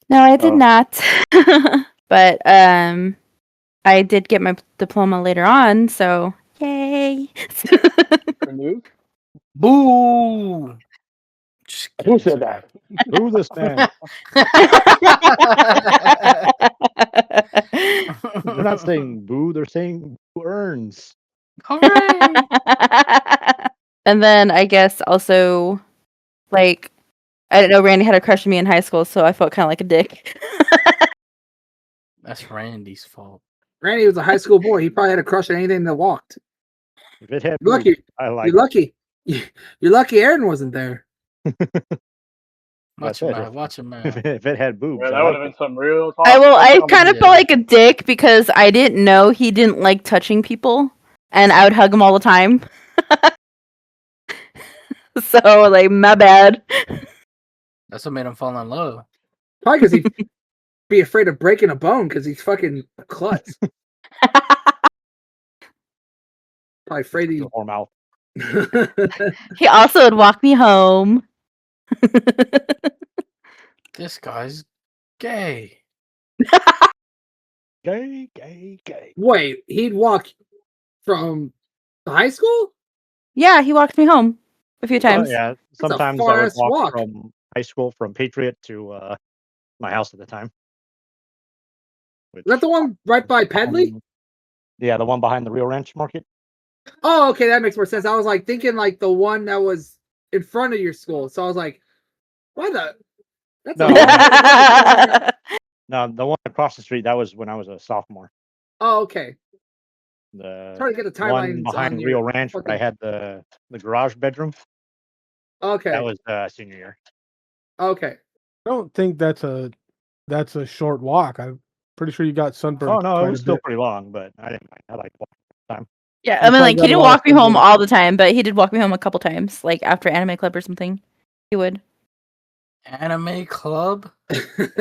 No, I did Oh. not. But I did get my diploma later on, so yay. Good news. Boo! Just Who kidding, said sorry. that? Who this man? They're not saying boo. They're saying who earns. Hooray! And then I guess also, like, I didn't know Randy had a crush on me in high school, so I felt kind of like a dick. That's Randy's fault. Randy was a high school boy. He probably had a crush on anything that walked. If it had You're lucky. boobs, I like. You're lucky. You're lucky Aaron wasn't there. Watch That's him it. out. Watch him out. If it had boobs, Yeah, I that would like have it. been some real talk. I kind of Yeah. felt like a dick because I didn't know he didn't like touching people, and I would hug him all the time. So, like, my bad. That's what made him fall in love. Probably because he'd be afraid of breaking a bone because he's fucking a klutz. Probably afraid Your whore mouth. He also would walk me home. This guy's gay. Gay, gay, gay. Wait, he'd walk from high school? Yeah, he walked me home a few times. Yeah, sometimes I would far-ass walk walk. from high school from Patriot to my house at the time. Is that the one right by Pedley? Yeah, the one behind the Rio Ranch Market. Oh, okay, that makes more sense. I was like thinking like the one that was in front of your school. So I was like, why the? That's No. a long way to go. No, the one across the street, that was when I was a sophomore. Oh, okay. The Trying to get the one timelines behind on Rio your Ranch where I fucking- had the garage bedroom. Okay. That was senior year. Okay. I don't think that's a short walk. I'm pretty sure you got sunburned. Oh no, it quite was a still bit. pretty long, but I didn't mind. I liked walking. Yeah, You I mean, probably like, got he a didn't lot of walk me home sunburn. all the time, but he did walk me home a couple times, like after anime club or something. He would. Anime club?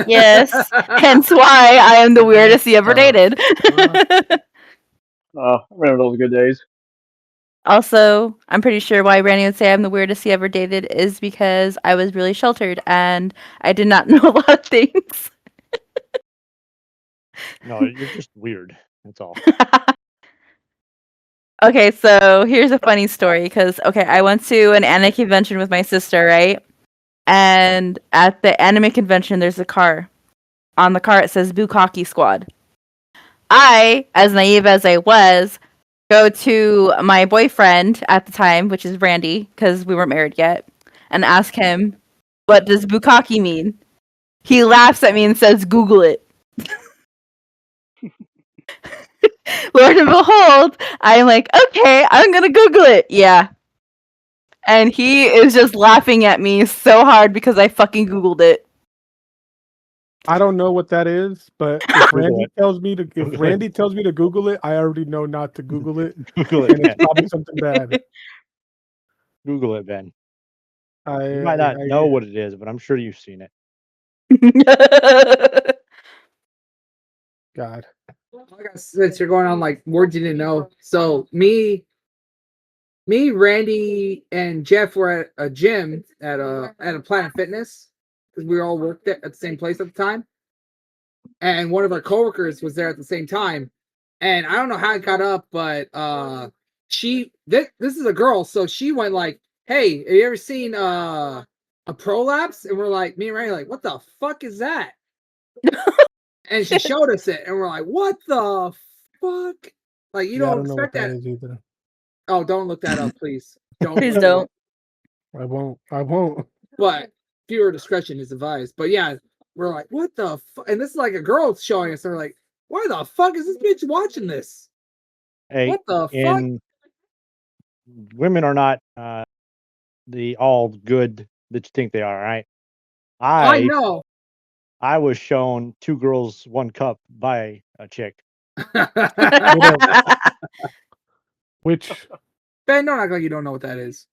Yes. Hence why I am the weirdest he ever dated. I remember those good days. Also, I'm pretty sure why Randy would say I'm the weirdest he ever dated is because I was really sheltered and I did not know a lot of things. No, you're just weird. That's all. Okay, so here's a funny story because, okay, I went to an anime convention with my sister, right? And at the anime convention, there's a car. On the car, it says Bukkake Squad. I, as naive as I was, go to my boyfriend at the time, which is Randy, because we weren't married yet, and ask him, what does Bukkake mean? He laughs at me and says, Google it. Lord and behold, I'm like, okay, I'm gonna Google it. Yeah. And he is just laughing at me so hard because I fucking Googled it. I don't know what that is, but if Randy tells me to Google it, I already know not to Google it, Google it, and it's Ben. probably something bad. Google it, Ben. I You might not know what it is, but I'm sure you've seen it. God. I guess since you're going on like words you didn't know. So me, Randy, and Jeff were at a gym at a Planet Fitness because we all worked at the same place at the time. And one of our coworkers was there at the same time. And I don't know how it got up, but this is a girl, so she went like, hey, have you ever seen a prolapse? And we're like, me and Randy like, what the fuck is that? And she showed us it, and we're like, what the fuck? Like, you Yeah, I don't don't know what expect that that. is either. Oh, don't look that up, please. Don't. Please look it don't. up. I won't. But viewer discretion is advised. But yeah, we're like, what the fuck? And this is like a girl showing us. And we're like, Why the fuck is this bitch watching this? Hey, What the fuck? and women are not the all good that you think they are, right? I know. I was shown 2 girls, 1 cup by a chick. Which Ben, don't act like you don't know what that is.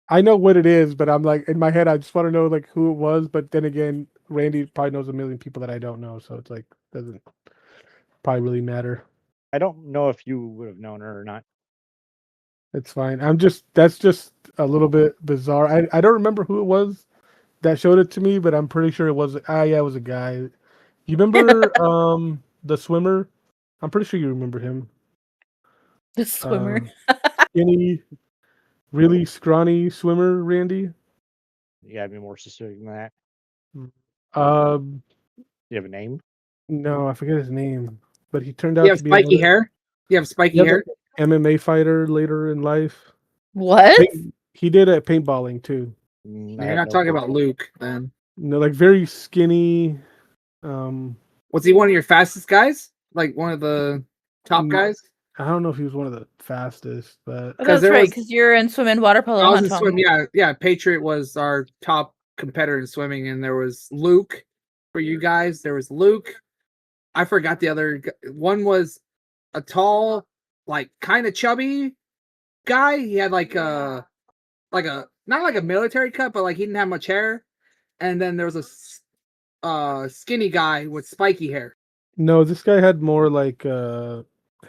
I know what it is, but I'm like in my head, I just want to know like who it was. But then again, Randy probably knows a million people that I don't know, so it's like doesn't probably really matter. I don't know if you would have known her or not. It's fine. That's just a little bit bizarre. I don't remember who it was that showed it to me, but I'm pretty sure it was it was a guy. You remember the swimmer? I'm pretty sure you remember him. The swimmer. Skinny, really scrawny swimmer, Randy. You gotta be more specific than that. Um, You have a name? no, I forget his name, but he turned You out have to be spiky hair? You have spiky hair? MMA fighter later in life. What? He did at paintballing too. I You're have not no talking clue. about Luke, then. No, like very skinny. Was he one of your fastest guys? Like one of the top guys? I don't know if he was one of the fastest, but Oh, that's there right, was- because you're in swim and water polo. I was huh, in Tom? swim. Yeah. Patriot was our top competitor in swimming, and there was Luke for you guys. There was Luke. I forgot the other. One was a tall, like kind of chubby guy. He had like a not like a military cut, but like he didn't have much hair. And then there was a skinny guy with spiky hair. no, this guy had more like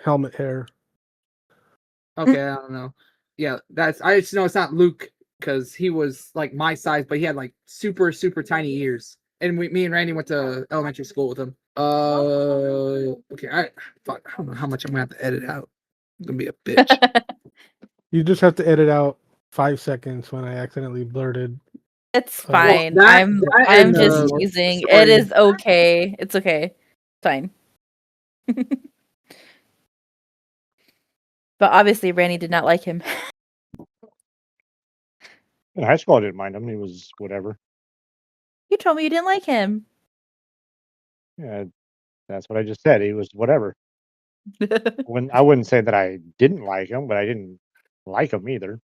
helmet hair. Okay, I don't know. Yeah, I just know it's not Luke because he was like my size, but he had like super tiny ears. And me and Randy went to elementary school with him. Okay, I don't know how much I'm gonna have to edit out. I'm gonna be a bitch. You just have to edit out 5 seconds when I accidentally blurted. It's fine. that I'm and just the teasing. story. It is okay. It's okay. Fine. But obviously, Randy did not like him. In high school, I didn't mind him. He was whatever. You told me you didn't like him. Yeah, that's what I just said. He was whatever. I wouldn't say that I didn't like him, but I didn't like him either.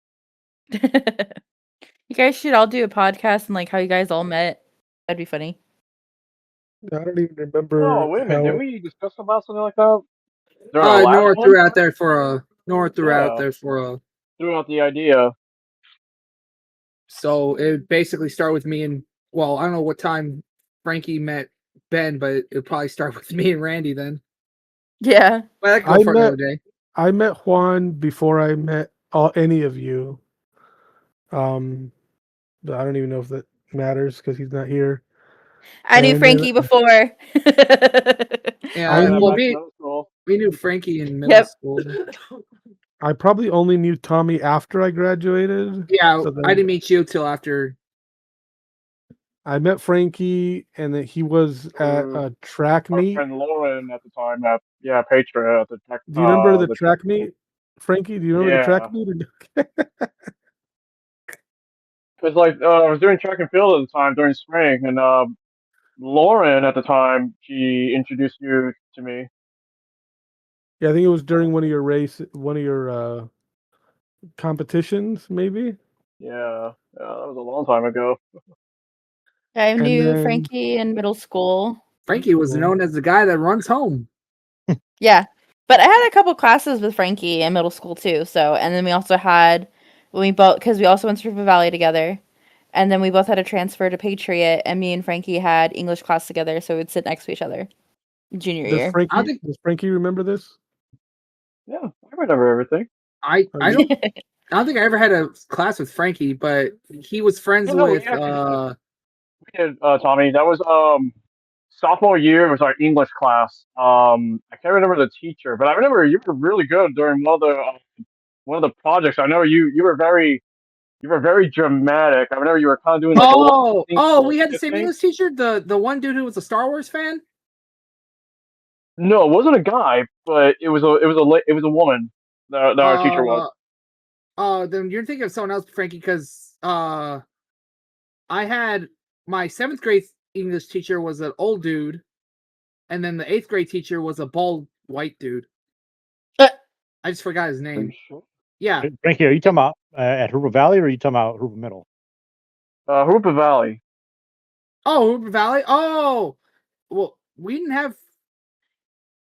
You guys should all do a podcast and like how you guys all met. That'd be funny. I don't even remember. Oh, wait a minute. how- Didn't we discuss about something like that? During our last Nora one? threw out there for a. Threw out the idea. So it basically started with me and I don't know what time Frankie met Ben, but it'd probably start with me and Randy then. Yeah. But I could go for another day. I met Juan before I met any of you. But I don't even know if that matters because he's not here. I knew And Frankie before. Yeah, I well, knew- we knew Frankie in middle school. I probably only knew Tommy after I graduated. Yeah, So then I didn't meet you till after. I met Frankie, and then he was at a track Our meet. friend Lauren at the time at Patriot at the tech. Do you remember the track meet, Frankie? Do you remember the track meet? Because I was doing track and field at the time during spring, and Lauren at the time she introduced you to me. Yeah, I think it was during one of your competitions, maybe. Yeah, that was a long time ago. I knew then- Frankie in middle school. Frankie was known as the guy that runs home. Yeah. But I had a couple classes with Frankie in middle school too. So, and then we also had, because we also went to River Valley together. And then we both had a transfer to Patriot, and me and Frankie had English class together, so we'd sit next to each other. Junior year. Does Frankie remember this? Yeah, I remember everything. I don't think I ever had a class with Frankie, but he was friends with We did, Tommy. That was sophomore year. It was our English class. I can't remember the teacher, but I remember you were really good during one of the projects. I know you were very dramatic. I remember you were kind of doing like a little we had the same thing. English teacher, the one dude who was a Star Wars fan. No, it wasn't a guy, but it was a woman. That our teacher was. Then you're thinking of someone else, Frankie, because I had my 7th grade English teacher was an old dude, and then the 8th grade teacher was a bald white dude. Uh. I just forgot his name. Sure. Yeah. Frankie, are you talking about at Hooper Valley or are you talking about Hooper Middle? Hoopa Valley. Oh, Hooper Valley. Oh, well, we didn't have.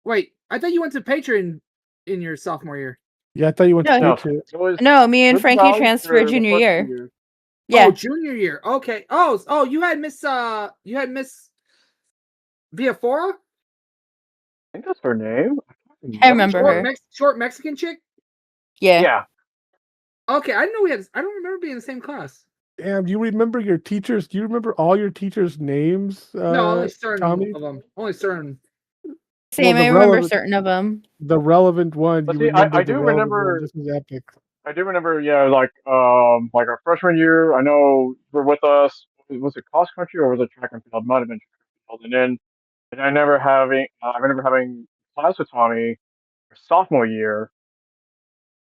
Wait, I thought you went to Patreon in your sophomore year. Yeah, I thought you went to No. Patriot. It was No, me and Hoopa Frankie Valley transferred for the junior first year. 2 years. Yeah. Oh, junior year. Okay. Oh, you had Miss Viafora? I think that's her name. I remember her. Short Mexican chick. Yeah. Yeah. Okay, I didn't know we had. I don't remember being in the same class. Damn, do you remember your teachers? Do you remember all your teachers' names? No, only certain Tommy? of them. Only certain. Same. the I remember relevant- certain of them. The relevant one. But You see, remember I the do relevant remember- one. This was epic. I do remember, yeah, like our freshman year. I know you were with us. Was it cross country or was it track and field? Might have been track and field. And I remember having class with Tommy our sophomore year.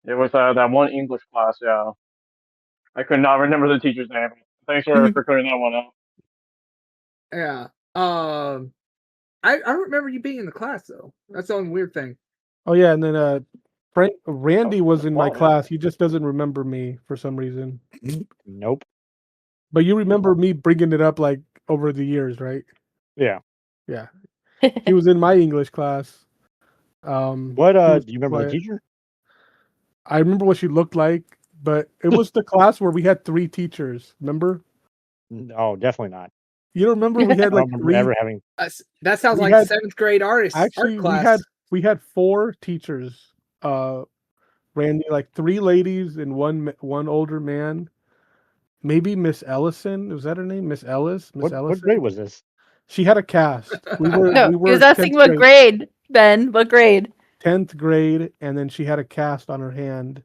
It was that one English class. Yeah, I could not remember the teacher's name. Thanks for clearing that one out. Yeah. I don't remember you being in the class though. That's the only weird thing. Oh yeah, and then Randy was in my wow. class. He just doesn't remember me for some reason. Nope. But you remember me bringing it up like over the years, right? Yeah. Yeah. He was in my English class. What he was do you remember the quiet. teacher? I remember what she looked like, but it was the class where we had 3 teachers. Remember? No, definitely not. You don't remember we I had don't like remember 3. ever having. That sounds We like had- 7th grade art Actually, class. we had 4 teachers. Randy, like 3 ladies and one older man. Maybe Miss Ellison. Was that her name? Miss Ellis? Miss What Ellison? grade was this? She had a cast. We were No, we he were was asking 10th what grade, Ben. What grade? 10th grade, and then she had a cast on her hand.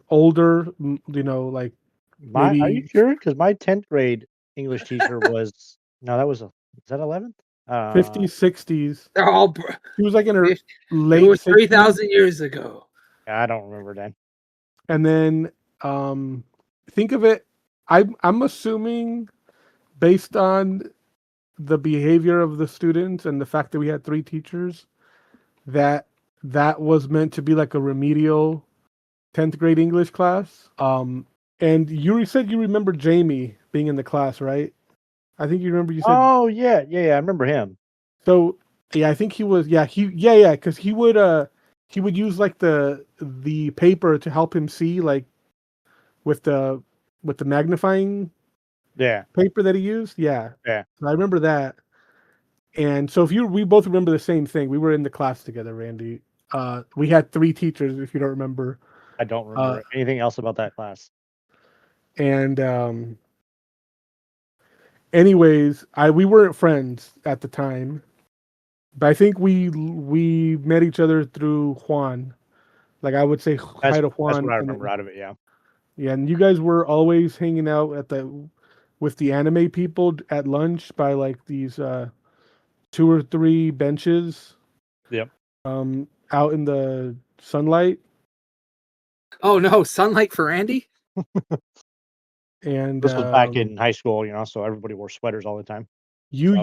Older, like Are you maybe sure? Because my 10th grade English teacher was is that 11th? 50s, 60s. They're all. She was like in her It late was 60s. 3,000 years ago. I don't remember that. And then think of it. I'm assuming based on the behavior of the students and the fact that we had 3 teachers that was meant to be like a remedial 10th grade English class. And you said you remember Jamie being in the class, right? I think you remember. You said. Oh yeah. I remember him. So yeah, I think he was. Yeah, because he would use like the paper to help him see, like with the magnifying paper that he used. Yeah. Yeah. So I remember that. And so we both remember the same thing. We were in the class together, Randy. We had 3 teachers, if you don't remember. I don't remember anything else about that class. And anyways, we weren't friends at the time, but I think we met each other through Juan. Like I would say hi to Juan. That's what I remember out of it. Yeah. Yeah, and you guys were always hanging out with the anime people at lunch by like these 2 or 3 benches. Yep. Out in the sunlight. Oh no, sunlight for Andy? And this was back in high school, so everybody wore sweaters all the time. You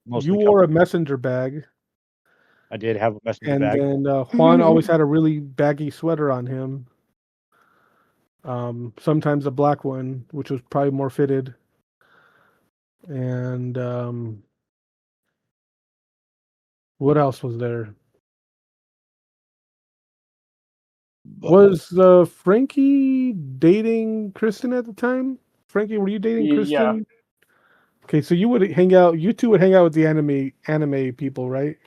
wore a messenger bag. I did have a messenger bag. And then Juan always had a really baggy sweater on him. Sometimes a black one, which was probably more fitted. And what else was there? Was Frankie dating Kristen at the time? Frankie, were you dating Kristen? Yeah. Okay, so you two would hang out with the anime people, right?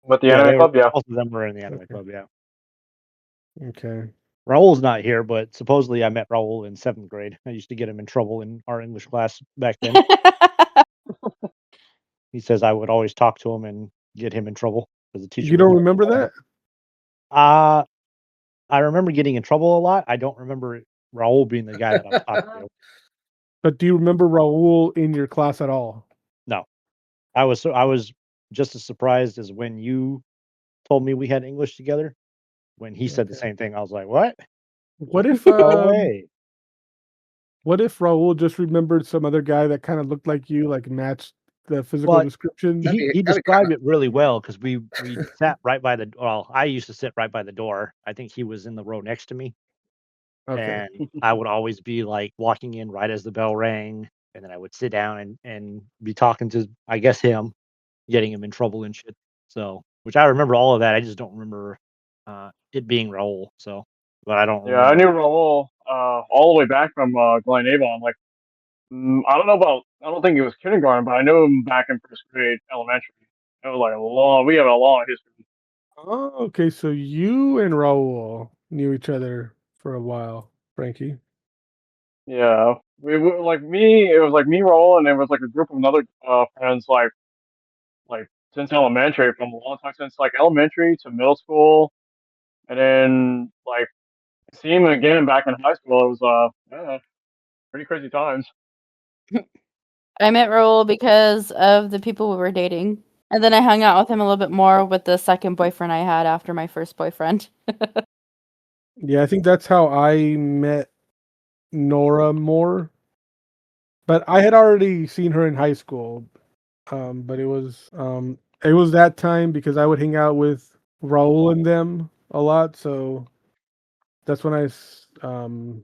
With the anime club, yeah. Both of them were in the anime club, yeah. Okay. Raul's not here, but supposedly I met Raul in 7th grade. I used to get him in trouble in our English class back then. He says I would always talk to him and get him in trouble as a teacher. You don't remember that? I remember getting in trouble a lot. I don't remember Raul being the guy that I was talking to. But do you remember Raul in your class at all? No. I was just as surprised as when you told me we had English together. When he said the same thing, I was like, "What? What if No way." What if Raul just remembered some other guy that kind of looked like you, like matched the physical Well, description? That'd be- he that'd be described it really well because we sat right by the. Well, I used to sit right by the door. I think he was in the row next to me, Okay. and I would always be like walking in right as the bell rang, and then I would sit down and be talking to, I guess, him, getting him in trouble and shit. So, which I remember all of that. I just don't remember it being Raul. So, but I don't Yeah, I knew remember. Raul all the way back from Glen Avon. Like, I don't know about, I don't think it was kindergarten, but I knew him back in first grade, elementary. It was like a long, we have a long history. Oh, okay. So you and Raul knew each other for a while, Frankie. Yeah, we were like me. It was like me, Raul, and there was like a group of another friends, like since elementary, from a long time, since like elementary to middle school, and then like see him again back in high school. It was yeah, pretty crazy times. I met Raul because of the people we were dating. And then I hung out with him a little bit more with the second boyfriend I had after my first boyfriend. Yeah, I think that's how I met Nora more. But I had already seen her in high school. But it was that time because I would hang out with Raul and them a lot. So that's when and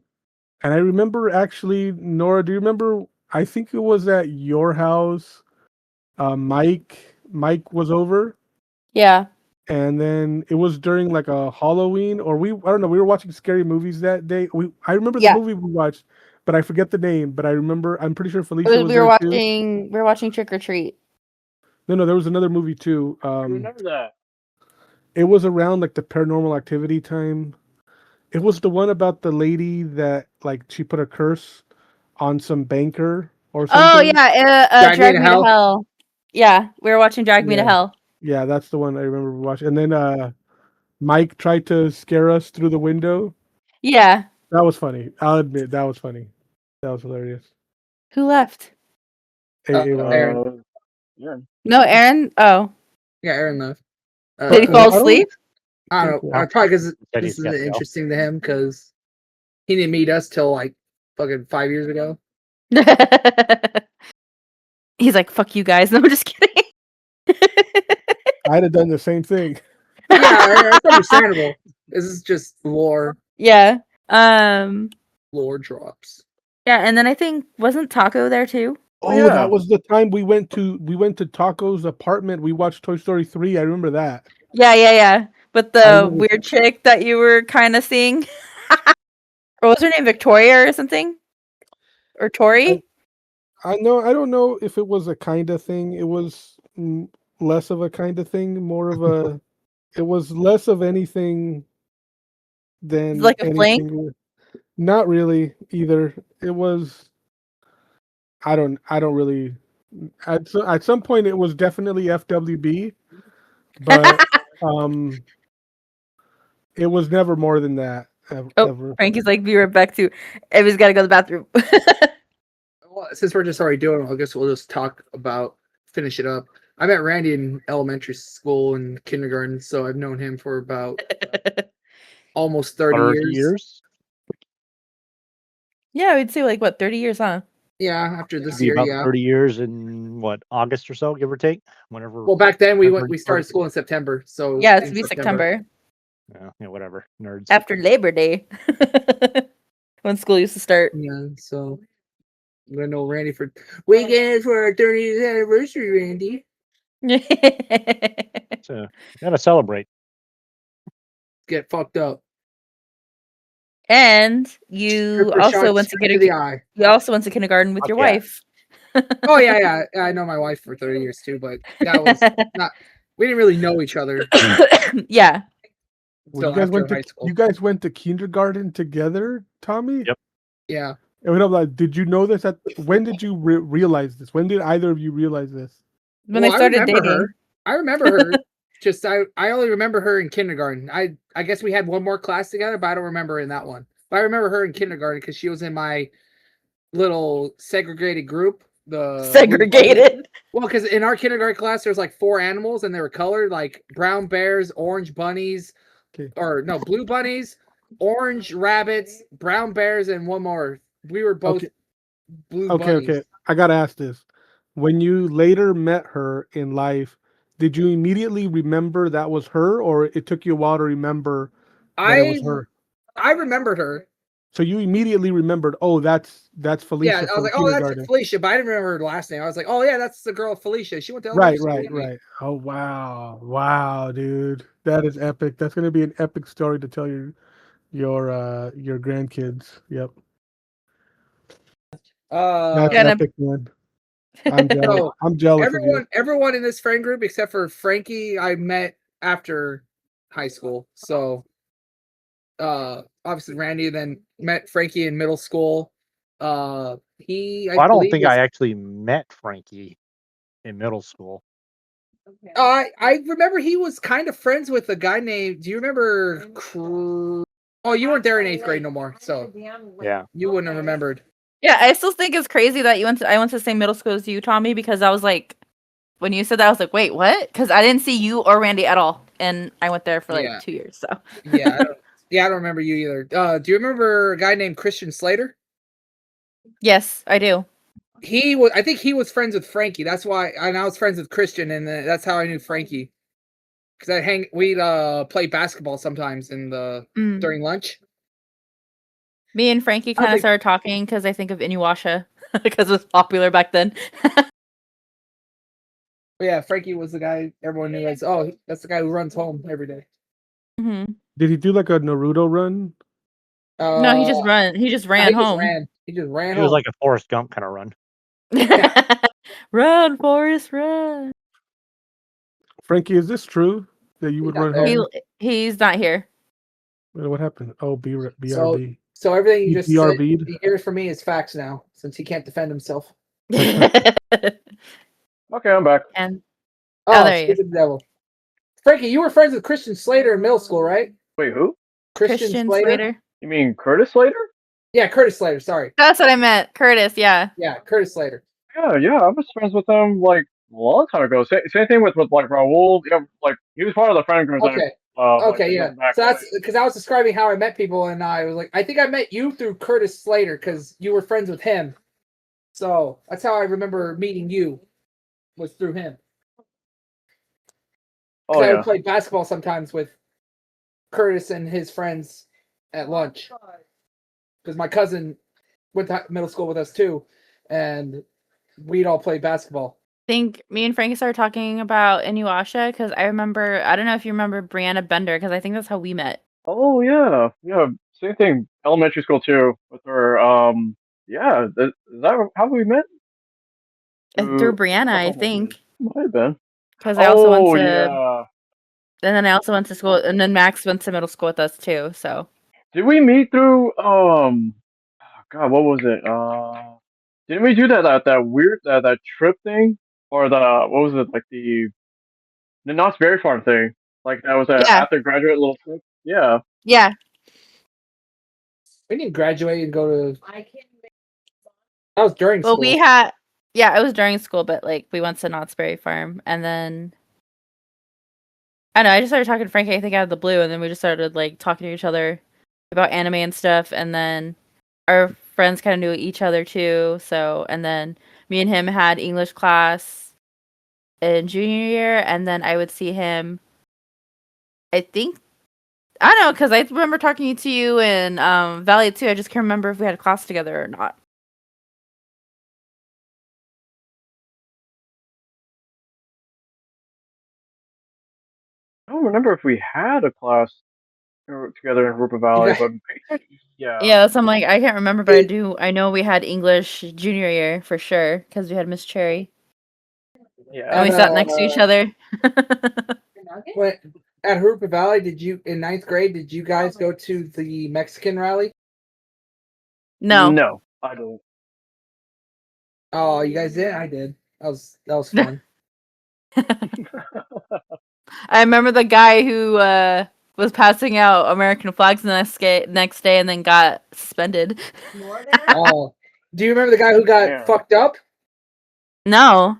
I remember actually, Nora, do you remember? I think it was at your house. Mike was over, Yeah. and then it was during like a Halloween, or I don't know, we were watching scary movies that day. I remember the Yeah. movie we watched, but I forget the name. But I remember, I'm pretty sure Felicia was We were there too. watching Trick or Treat. No, there was another movie too. I remember that. It was around like the Paranormal Activity time. It was the one about the lady that like she put a curse on some banker or something. Oh yeah, Drag Me to Hell. Yeah, we were watching Drag Me to Yeah. Hell. Yeah, that's the one I remember watching. And then Mike tried to scare us through the window. Yeah. That was funny. I'll admit that was funny. That was hilarious. Who left? Aaron. Yeah. No, Aaron. Oh, Yeah, Aaron left. did he I fall don't asleep? I don't know. Yeah. Probably because Said this he's gotta isn't go. interesting to him because he didn't meet us till like fucking 5 years ago. He's like, "Fuck you guys." No, I'm just kidding. I'd have done the same thing. Yeah, it's understandable. This is just lore Yeah. Um. lore drops. Yeah, and then I think wasn't Taco there too? Oh, yeah. that was the time we went to Taco's apartment. We watched Toy Story 3. I remember that. Yeah. With I the remember- weird chick that you were kind of seeing. Or was her name Victoria or something? Or Tori? I don't know if it was a kind of thing. It was less of a kind of thing, more of a. It was less of anything than Like a anything. fling? Not really either. It was. I don't really. At some point, it was definitely FWB, but it was never more than that. Oh, Ever. Frankie's like, be right back too. Everybody's got to go to the bathroom. Well, since we're just already doing it, I guess we'll just finish it up. I met Randy in elementary school and kindergarten, so I've known him for about almost 30 years. Yeah, I would say like what, 30 years, huh? Yeah, after It'd this be year, about yeah. 30 years in what, August or so, give or take. Whenever. Well, back then we February started 1st. school in September, so Yeah, it's in to be September Yeah, whatever. Nerds. after Labor Day, when school used to start. Yeah, so I'm gonna know Randy for weekend for our 30th anniversary, Randy. So gotta celebrate. Get fucked up. And you Stripper also shot went to straight to the kindergarten. eye. You also went to kindergarten with Fuck your yeah. wife. Oh yeah. I know my wife for 30 years too, but that was not. We didn't really know each other Yeah. Well, until after high school. you guys went to kindergarten together, Tommy? Yep. Yeah. And I'm like, did you know this? When did you realize this? When did either of you realize this? When Well, they started I remember dating. her. I remember her. Just I only remember her in kindergarten. I guess we had one more class together, but I don't remember her in that one. But I remember her in kindergarten because she was in my little segregated group. Segregated. Well, because in our kindergarten class, there's like 4 animals, and they were colored like brown bears, orange bunnies, Okay. or no, blue bunnies, orange rabbits, brown bears, and one more. We were both Okay. blue Okay, bunnies. okay. I gotta ask this. when you later met her in life, did you immediately remember that was her, or it took you a while to remember that it was her? I remembered her. So you immediately remembered, oh, that's Felicia Yeah, I was from like, oh, that's kindergarten. Felicia, but I didn't remember her last name. I was like, oh yeah, that's the girl Felicia. She went to Right, elementary school right, with me. right. Oh wow, dude, that is epic. That's gonna be an epic story to tell your grandkids. Yep, that's Gonna- epic, man. I'm jealous. So I'm jealous of you. everyone in this friend group except for Frankie, I met after high school. So obviously Randy, then met Frankie in middle school. He I don't believe think was, I actually met Frankie in middle school. I remember he was kind of friends with a guy named. Do you remember? Oh, you weren't there in 8th grade no more, so Yeah. you wouldn't have remembered. Yeah, I still think it's crazy that I went to the same middle school as you, Tommy, because I was like, when you said that, I was like, wait, what? Because I didn't see you or Randy at all, and I went there for like Yeah. 2 years. So Yeah, I don't remember you either. Do you remember a guy named Christian Slater? yes, I do. I think he was friends with Frankie. That's why, and I was friends with Christian, and that's how I knew Frankie. Because we'd play basketball sometimes during lunch. Me and Frankie I kind of think- started talking because I think of Inuyasha because it was popular back then. But yeah, Frankie was the guy everyone knew as. Oh, that's the guy who runs home every day. hmm Did he do like a Naruto run? No, he just ran. He just ran home. He just ran It was home. like a Forrest Gump kind of run. Run, Forrest, run. Frankie, is this true that you He's would not run there. home? He's not here. What happened? Oh, BRB. So everything you He just said, BRB'd? he hears from me is facts now, since he can't defend himself. Okay, I'm back. And Oh, there he is. stupid devil. Frankie, you were friends with Christian Slater in middle school, right? Wait, who? Christian Slater. You mean Curtis Slater? Yeah, Curtis Slater. Sorry. That's what I meant. Curtis, yeah. Yeah, Curtis Slater. Yeah, I was friends with him like a long time ago. Same thing with like Raul. Yeah, like he was part of the friend group. Okay. Like, Okay, yeah. back So then. that's because I was describing how I met people, and I was like, I think I met you through Curtis Slater because you were friends with him. So that's how I remember meeting you, was through him. Oh I yeah. would play basketball sometimes with Curtis and his friends at lunch. Because my cousin went to middle school with us too, and we'd all play basketball. I think me and Frankie started talking about Inuyasha because I remember, I don't know if you remember Brianna Bender because I think that's how we met. Oh yeah. Same thing. Elementary school too with her. Yeah. Is that how we met? Through Brianna, I think. Might have been. Because I also went to, yeah. and then I also went to school, and then Max went to middle school with us too. So Did we meet through God, what was it? Didn't we do that weird that trip thing or the what was it like the Knott's Berry Farm thing? Like that was a Yeah. after graduate little trip. Yeah. yeah, We didn't graduate and go to. That was during well, school. we had, yeah, it was during school, but like we went to Knott's Berry Farm, and then I don't know, I just started talking to Frankie, I think out of the blue, and then we just started like talking to each other about anime and stuff, and then our friends kind of knew each other too. So, and then me and him had English class in junior year, and then I would see him. I think I don't know because I remember talking to you in Valley too. I just can't remember if we had a class together or not. I don't remember if we had a class together in Rupa Valley, but yeah. Yeah, so I'm like I can't remember, but I know we had English junior year for sure because we had Miss Cherry. Yeah. And we sat next to each other. At Rupa Valley, in 9th grade, did you guys go to the Mexican rally? No. No, I don't. Oh, you guys did? I did. That was fun. I remember the guy who was passing out American flags the next day and then got suspended. Oh, do you remember the guy who got fucked up? No.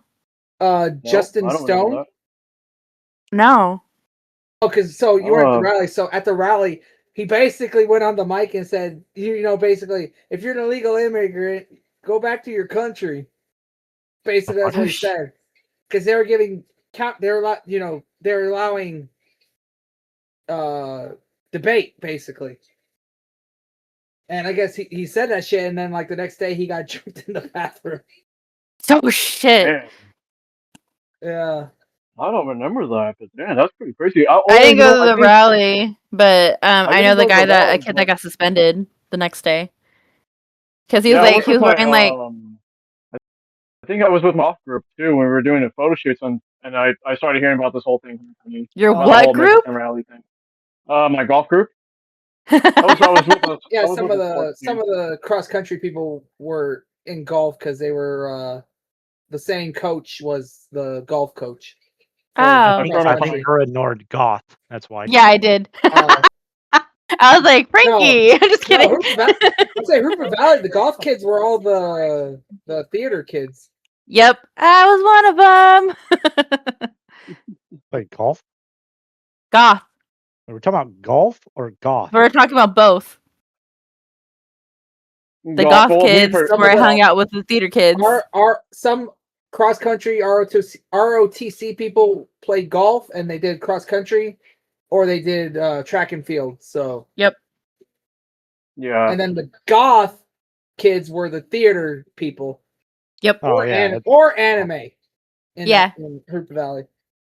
Justin I don't Stone. remember No. Oh, because you were at the rally. So at the rally, he basically went on the mic and said, basically, if you're an illegal immigrant, go back to your country. Basically, that's what he said. Because they were giving they're allowing debate basically. And I guess he said that shit, and then like the next day he got jumped in the bathroom. So shit. Man, Yeah. I don't remember that, but damn, that's pretty crazy. I didn't go to the rally, but I know didn't the go to guy the a rally, kid but- that got suspended the next day. Because he was Yeah, I like, was he was with wearing my, like, I think I was with my off group too when we were doing the photo shoots, and I started hearing about this whole thing happening. your about the what whole group? Mexican rally thing. My golf group. I was with a, Yeah, I was some with of a sports the team. cross country people were in golf because they were the same coach was the golf coach. for Oh. I That's think, what I I'm think saying. you're ignored goth. That's why. Yeah, I did. I was like, Frankie. I'm just kidding. I'd say Hooper Valley, the golf kids were all the theater kids. Yep, I was one of them. Wait, golf? Goth. Are we talking about golf or goth? We're talking about both. The Golf, goth well, we've kids heard- where I Some of hung out with the theater kids. Our some cross country ROTC people played golf and they did cross country, or they did track and field. So Yep. Yeah. and then the goth kids were the theater people. Yep. Oh, or, yeah. or anime. Yeah. In Hooper Valley.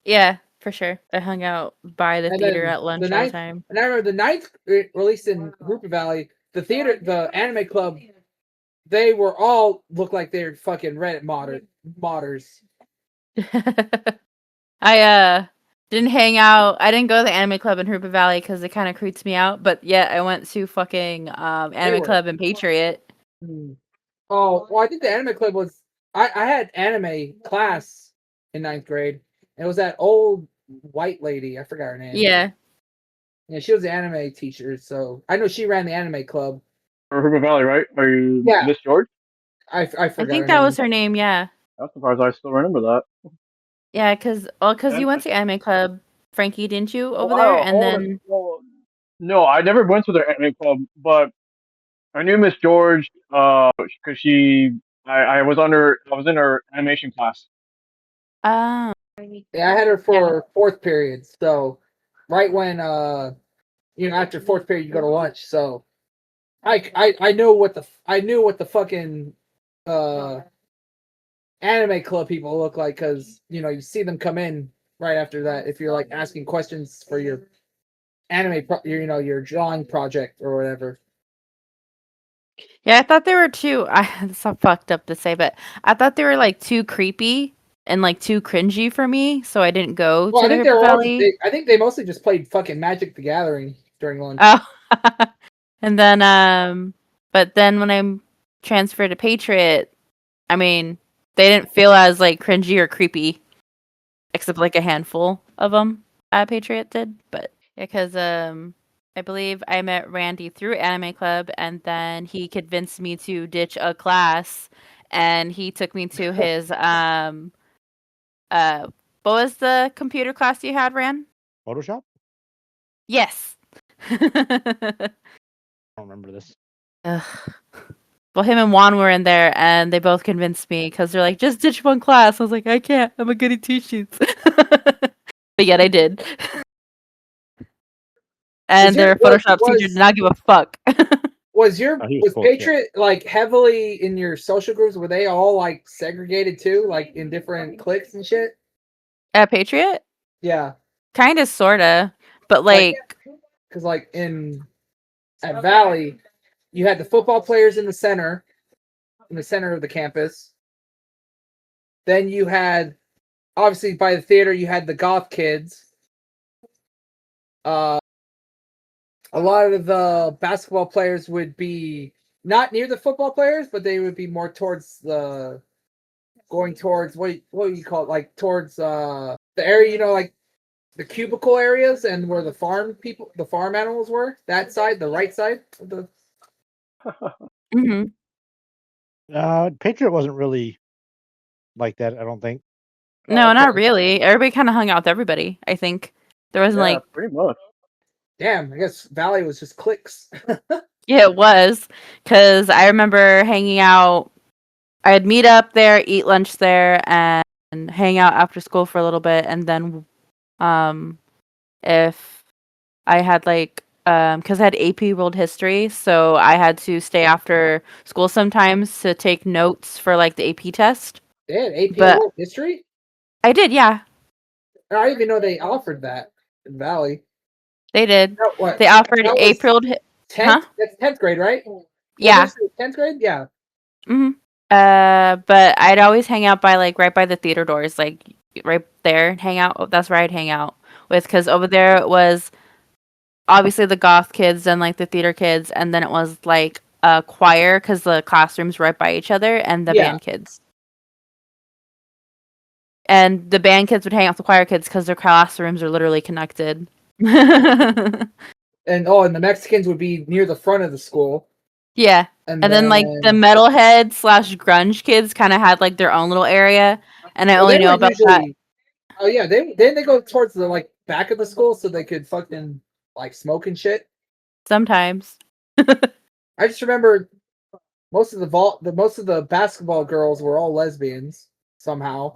Yeah, for sure. I hung out by the And theater then at lunch the all the ninth- time. And I remember the ninth released in Hooper Valley, the anime club, they were all looked like they're fucking Reddit modders. I didn't hang out. I didn't go to the anime club in Hooper Valley because it kind of creeps me out. But yeah, I went to fucking anime were- club in Patriot. Oh, well, I think the anime club was. I had anime class in 9th grade. It was that old white lady. I forgot her name. Yeah. Yeah, she was the anime teacher. So I know she ran the anime club. Or Hooper Valley, right? Are you Miss George? I forgot. I think her that name. was her name. Yeah. I'm surprised I still remember that. Yeah, because you went to anime club, Frankie, didn't you, over Oh, there? wow, And hold then on. No, I never went to the anime club, but I knew Miss George because I was in her animation class. Yeah, I had her for 4th period. So right when after 4th period you go to lunch. So I know what the fucking anime club people look like because you see them come in right after that if you're like asking questions for your anime your drawing project or whatever. yeah, I thought they were too. It's so fucked up to say, but I thought they were like too creepy and like too cringy for me, so I didn't go Well, to I the think Hooper Valley. I think they mostly just played fucking Magic the Gathering during lunch. Oh, and then but then when I transferred to Patriot, I mean, they didn't feel as like cringy or creepy, except like a handful of them at Patriot did. But yeah, because I believe I met Randy through Anime Club, and then he convinced me to ditch a class, and he took me to his what was the computer class you had, Ran? Photoshop? Yes. I don't remember this. Ugh. Well, him and Juan were in there, and they both convinced me because they're like, just ditch one class. I was like, I can't. I'm a goody two-shoes. But yet I did. And their Photoshop teacher did not give a fuck. Was cool, Patriot like heavily in your social groups? Were they all like segregated too, like in different cliques and shit? At Patriot? Yeah, Kind of, sort of. But like, because like at Valley, you had the football players in the center of the campus. Then you had, obviously by the theater, you had the goth kids. A lot of the basketball players would be not near the football players, but they would be more towards going towards what do you call it? Like towards the area, like the cubicle areas and where the farm animals were. That side, the right side of the. mm-hmm. Patriot wasn't really like that, I don't think. No, not really. Everybody kind of hung out with everybody, I think. There wasn't like. Pretty much. Damn, I guess Valley was just cliques. Yeah, it was. Because I remember hanging out I'd meet up there, eat lunch there, and hang out after school for a little bit, and then if I had like because I had AP World History, so I had to stay after school sometimes to take notes for like the AP test. They had AP But- World History? I did, yeah, I didn't even know they offered that in Valley. they did. No, what? They offered That was April. 10th? That's 10th grade, right? Yeah. 10th grade? Yeah. hmm but I'd always hang out by like right by the theater doors, like right there, and hang out. That's where I'd hang out with, because over there it was obviously the goth kids and like the theater kids, and then it was like a choir because the classrooms right by each other, and the Yeah. band kids. And the band kids would hang out with the choir kids because their classrooms are literally connected. And the Mexicans would be near the front of the school. Yeah. And then like the metalhead / grunge kids kind of had like their own little area, and I only they know were about that usually. Oh yeah, they go towards the like back of the school so they could fucking like smoke and shit. sometimes. I just remember most of the basketball girls were all lesbians somehow.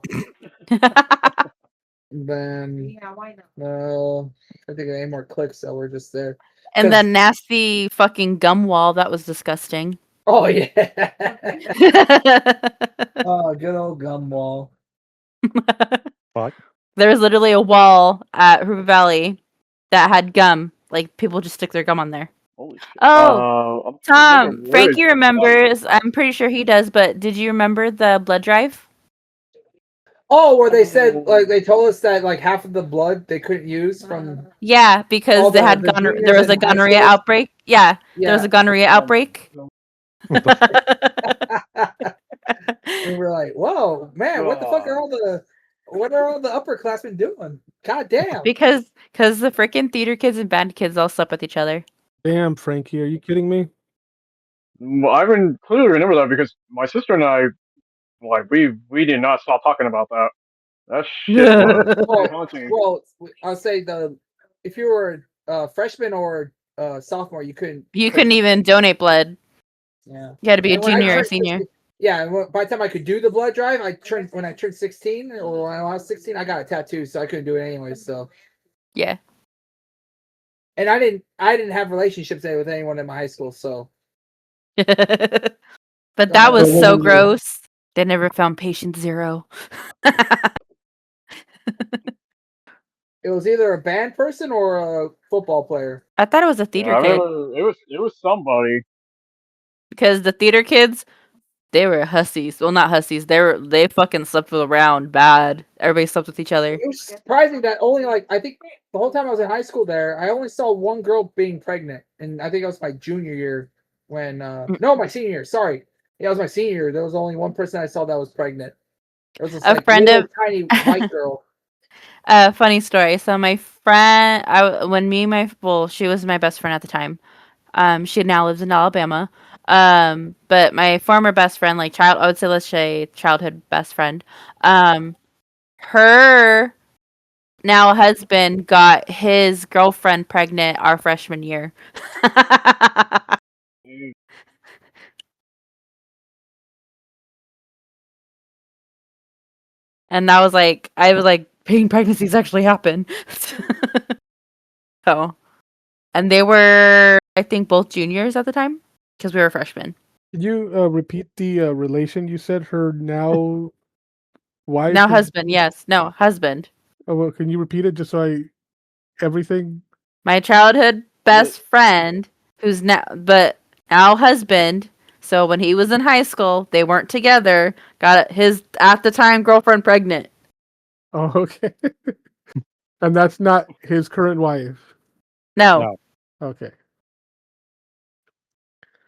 And then Yeah, why not? I think of any more cliques that were just there. And 'Cause- then nasty fucking gum wall, that was disgusting. Oh yeah. Oh, good old gum wall. Fuck. There was literally a wall at Hoover Valley that had gum. Like people just stick their gum on there. Holy shit. Oh, I'm trying to remember where Frankie it's- remembers. I'm pretty sure he does, but did you remember the blood drive? Oh, where they said like they told us that like half of the blood they couldn't use from. Yeah, because All they the had juniors there was a in high gonorrhea schools? outbreak. Yeah, there was Yeah. a gonorrhea outbreak. And we're like, whoa, man, what are all the upperclassmen doing? God damn. because the freaking theater kids and band kids all slept with each other. Damn, Frankie, are you kidding me? Well, I clearly remember that because my sister and I, like, we did not stop talking about that. That shit was haunting. Well, I'll say if you were a freshman or sophomore, you couldn't. You couldn't even donate blood. Yeah. You had to be a And when I junior or turned senior. 16 Yeah, and by the time I could do the blood drive, when I turned 16 or when I was 16, I got a tattoo, so I couldn't do it anyway. So Yeah. and I didn't have relationships with anyone in my high school, so But that was Well, so when you- gross. They never found patient 0. it was either a band person or a football player. I thought it was a Yeah, theater I kid remember it was somebody. because the theater kids, they were hussies. Well, not hussies. They fucking slept around bad. Everybody slept with each other. It was surprising that only I think the whole time I was in high school there, I only saw one girl being pregnant, and I think it was my junior year when no, my senior year. Sorry, yeah, it was my senior year. There was only one person I saw that was pregnant. It was this A friend little, of- tiny white girl. Funny story. So my friend, she was my best friend at the time. She now lives in Alabama. But my former best friend, I would say let's say childhood best friend, her now husband got his girlfriend pregnant our freshman year. And I was like, teen pregnancies actually happen. So, and they were, I think, both juniors at the time because we were freshmen. Could you repeat the relation you said her now wife? Now is- husband, yes. No, husband. Oh, well, can you repeat it just so everything? My childhood best friend, who's now husband. So when he was in high school, they weren't together. Got his at the time girlfriend pregnant. Oh, okay. And that's not his current wife. No. No. Okay.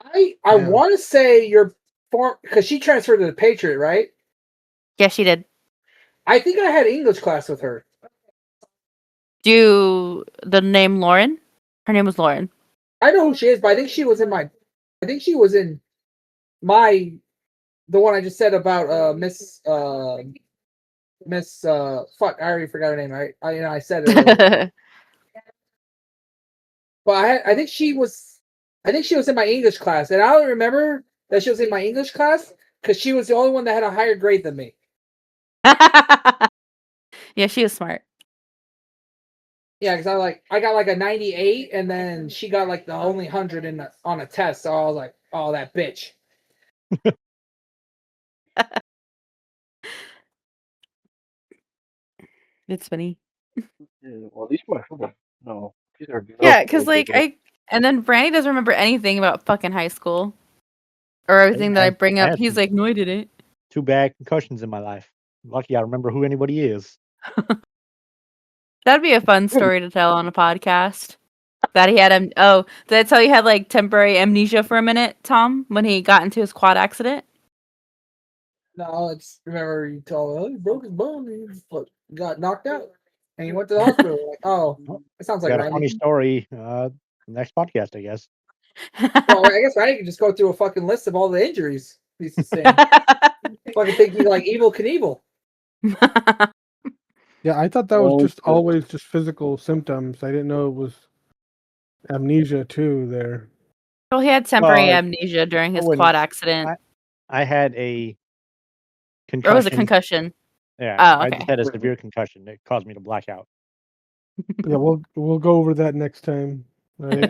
I Yeah. want to say your form because she transferred to the Patriot, right? Yeah, she did. I think I had English class with her. Do the name Lauren? Her name was Lauren. I know who she is, but I think she was in the one I just said about Miss fuck, I already forgot her name. I said it earlier. But I think she was in my English class, and I don't remember that she was in my English class. because she was the only one that had a higher grade than me. Yeah, she was smart. Yeah, because I got like a 98, and then she got like the only 100 on a test. So I was like, oh, that bitch. It's funny. Yeah, well, at least my football. No, these are Yeah, because like and then Brandy doesn't remember anything about fucking high school or everything that I bring I up. had He's like, no, I didn't. 2 bad concussions in my life. Lucky I remember who anybody is. That'd be a fun story to tell on a podcast. That he had oh, did I tell you he had like temporary amnesia for a minute, Tom, when he got into his quad accident? No, it's remember you told me, oh, he broke his bone, he got knocked out, and he went to the hospital. Like, oh, it sounds like Got a Randy. funny story. Next podcast, I guess. Well, I guess Randy can just go through a fucking list of all the injuries he's sustained. Fucking think he's like Evil Knievel. Yeah, I thought that was Oh, just shit. always just physical symptoms. I didn't know it was amnesia too there. Well, he had temporary Well, amnesia during his wouldn't- quad accident. I had a concussion. Or was it concussion? Yeah, Oh, I okay. just had a severe concussion that caused me to black out. Yeah, we'll go over that next time. Right?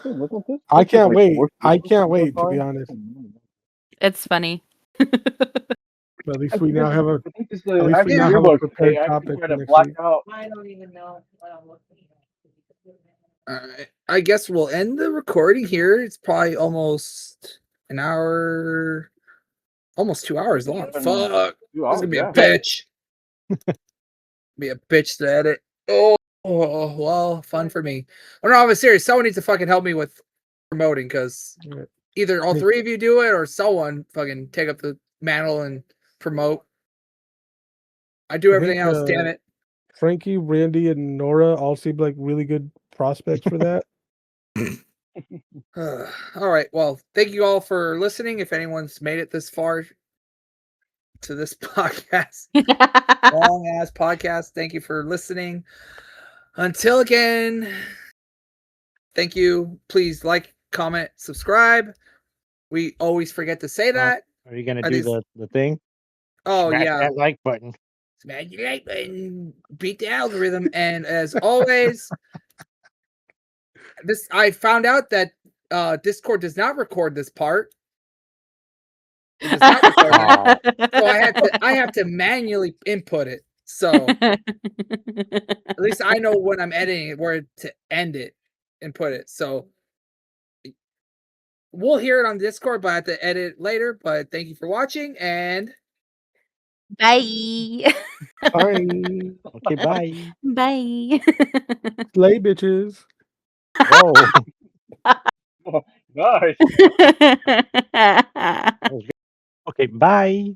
Wasn't this I can't like wait. worth I this can't wait, to time? be honest. It's funny. But at least we now have a I think this is at least after we now have a yearbook. prepared Hey, I topic actually tried for to next black week. out. I don't even know what I'm looking at. Alright, I guess we'll end the recording here. It's probably almost an hour, almost 2 hours long. Seven- Fuck, 2 this hours, is gonna be yeah. a bitch. Be a bitch to edit. Oh, well, fun for me. Oh no, I'm serious. Someone needs to fucking help me with promoting, because Right. either all Me- 3 of you do it or someone fucking take up the mantle and promote. I do I everything think, else. Damn it. Frankie, Randy, and Nora all seem like really good prospects for that. All right. Well, thank you all for listening. If anyone's made it this far to this podcast, long ass podcast, thank you for listening. Until again, thank you. Please like, comment, subscribe. We always forget to say that. Are you gonna Are do these- the thing? Oh, Smash yeah. that like button. Smash the like button, beat the algorithm. And as always, I found out that Discord does not record this part. It does not record it. So I have to manually input it. So at least I know when I'm editing it where to end it and put it. So we'll hear it on Discord, but I have to edit it later. But thank you for watching, and Bye. Bye. Okay, bye. Bye. Slay bitches. Whoa. Nice. Okay, bye.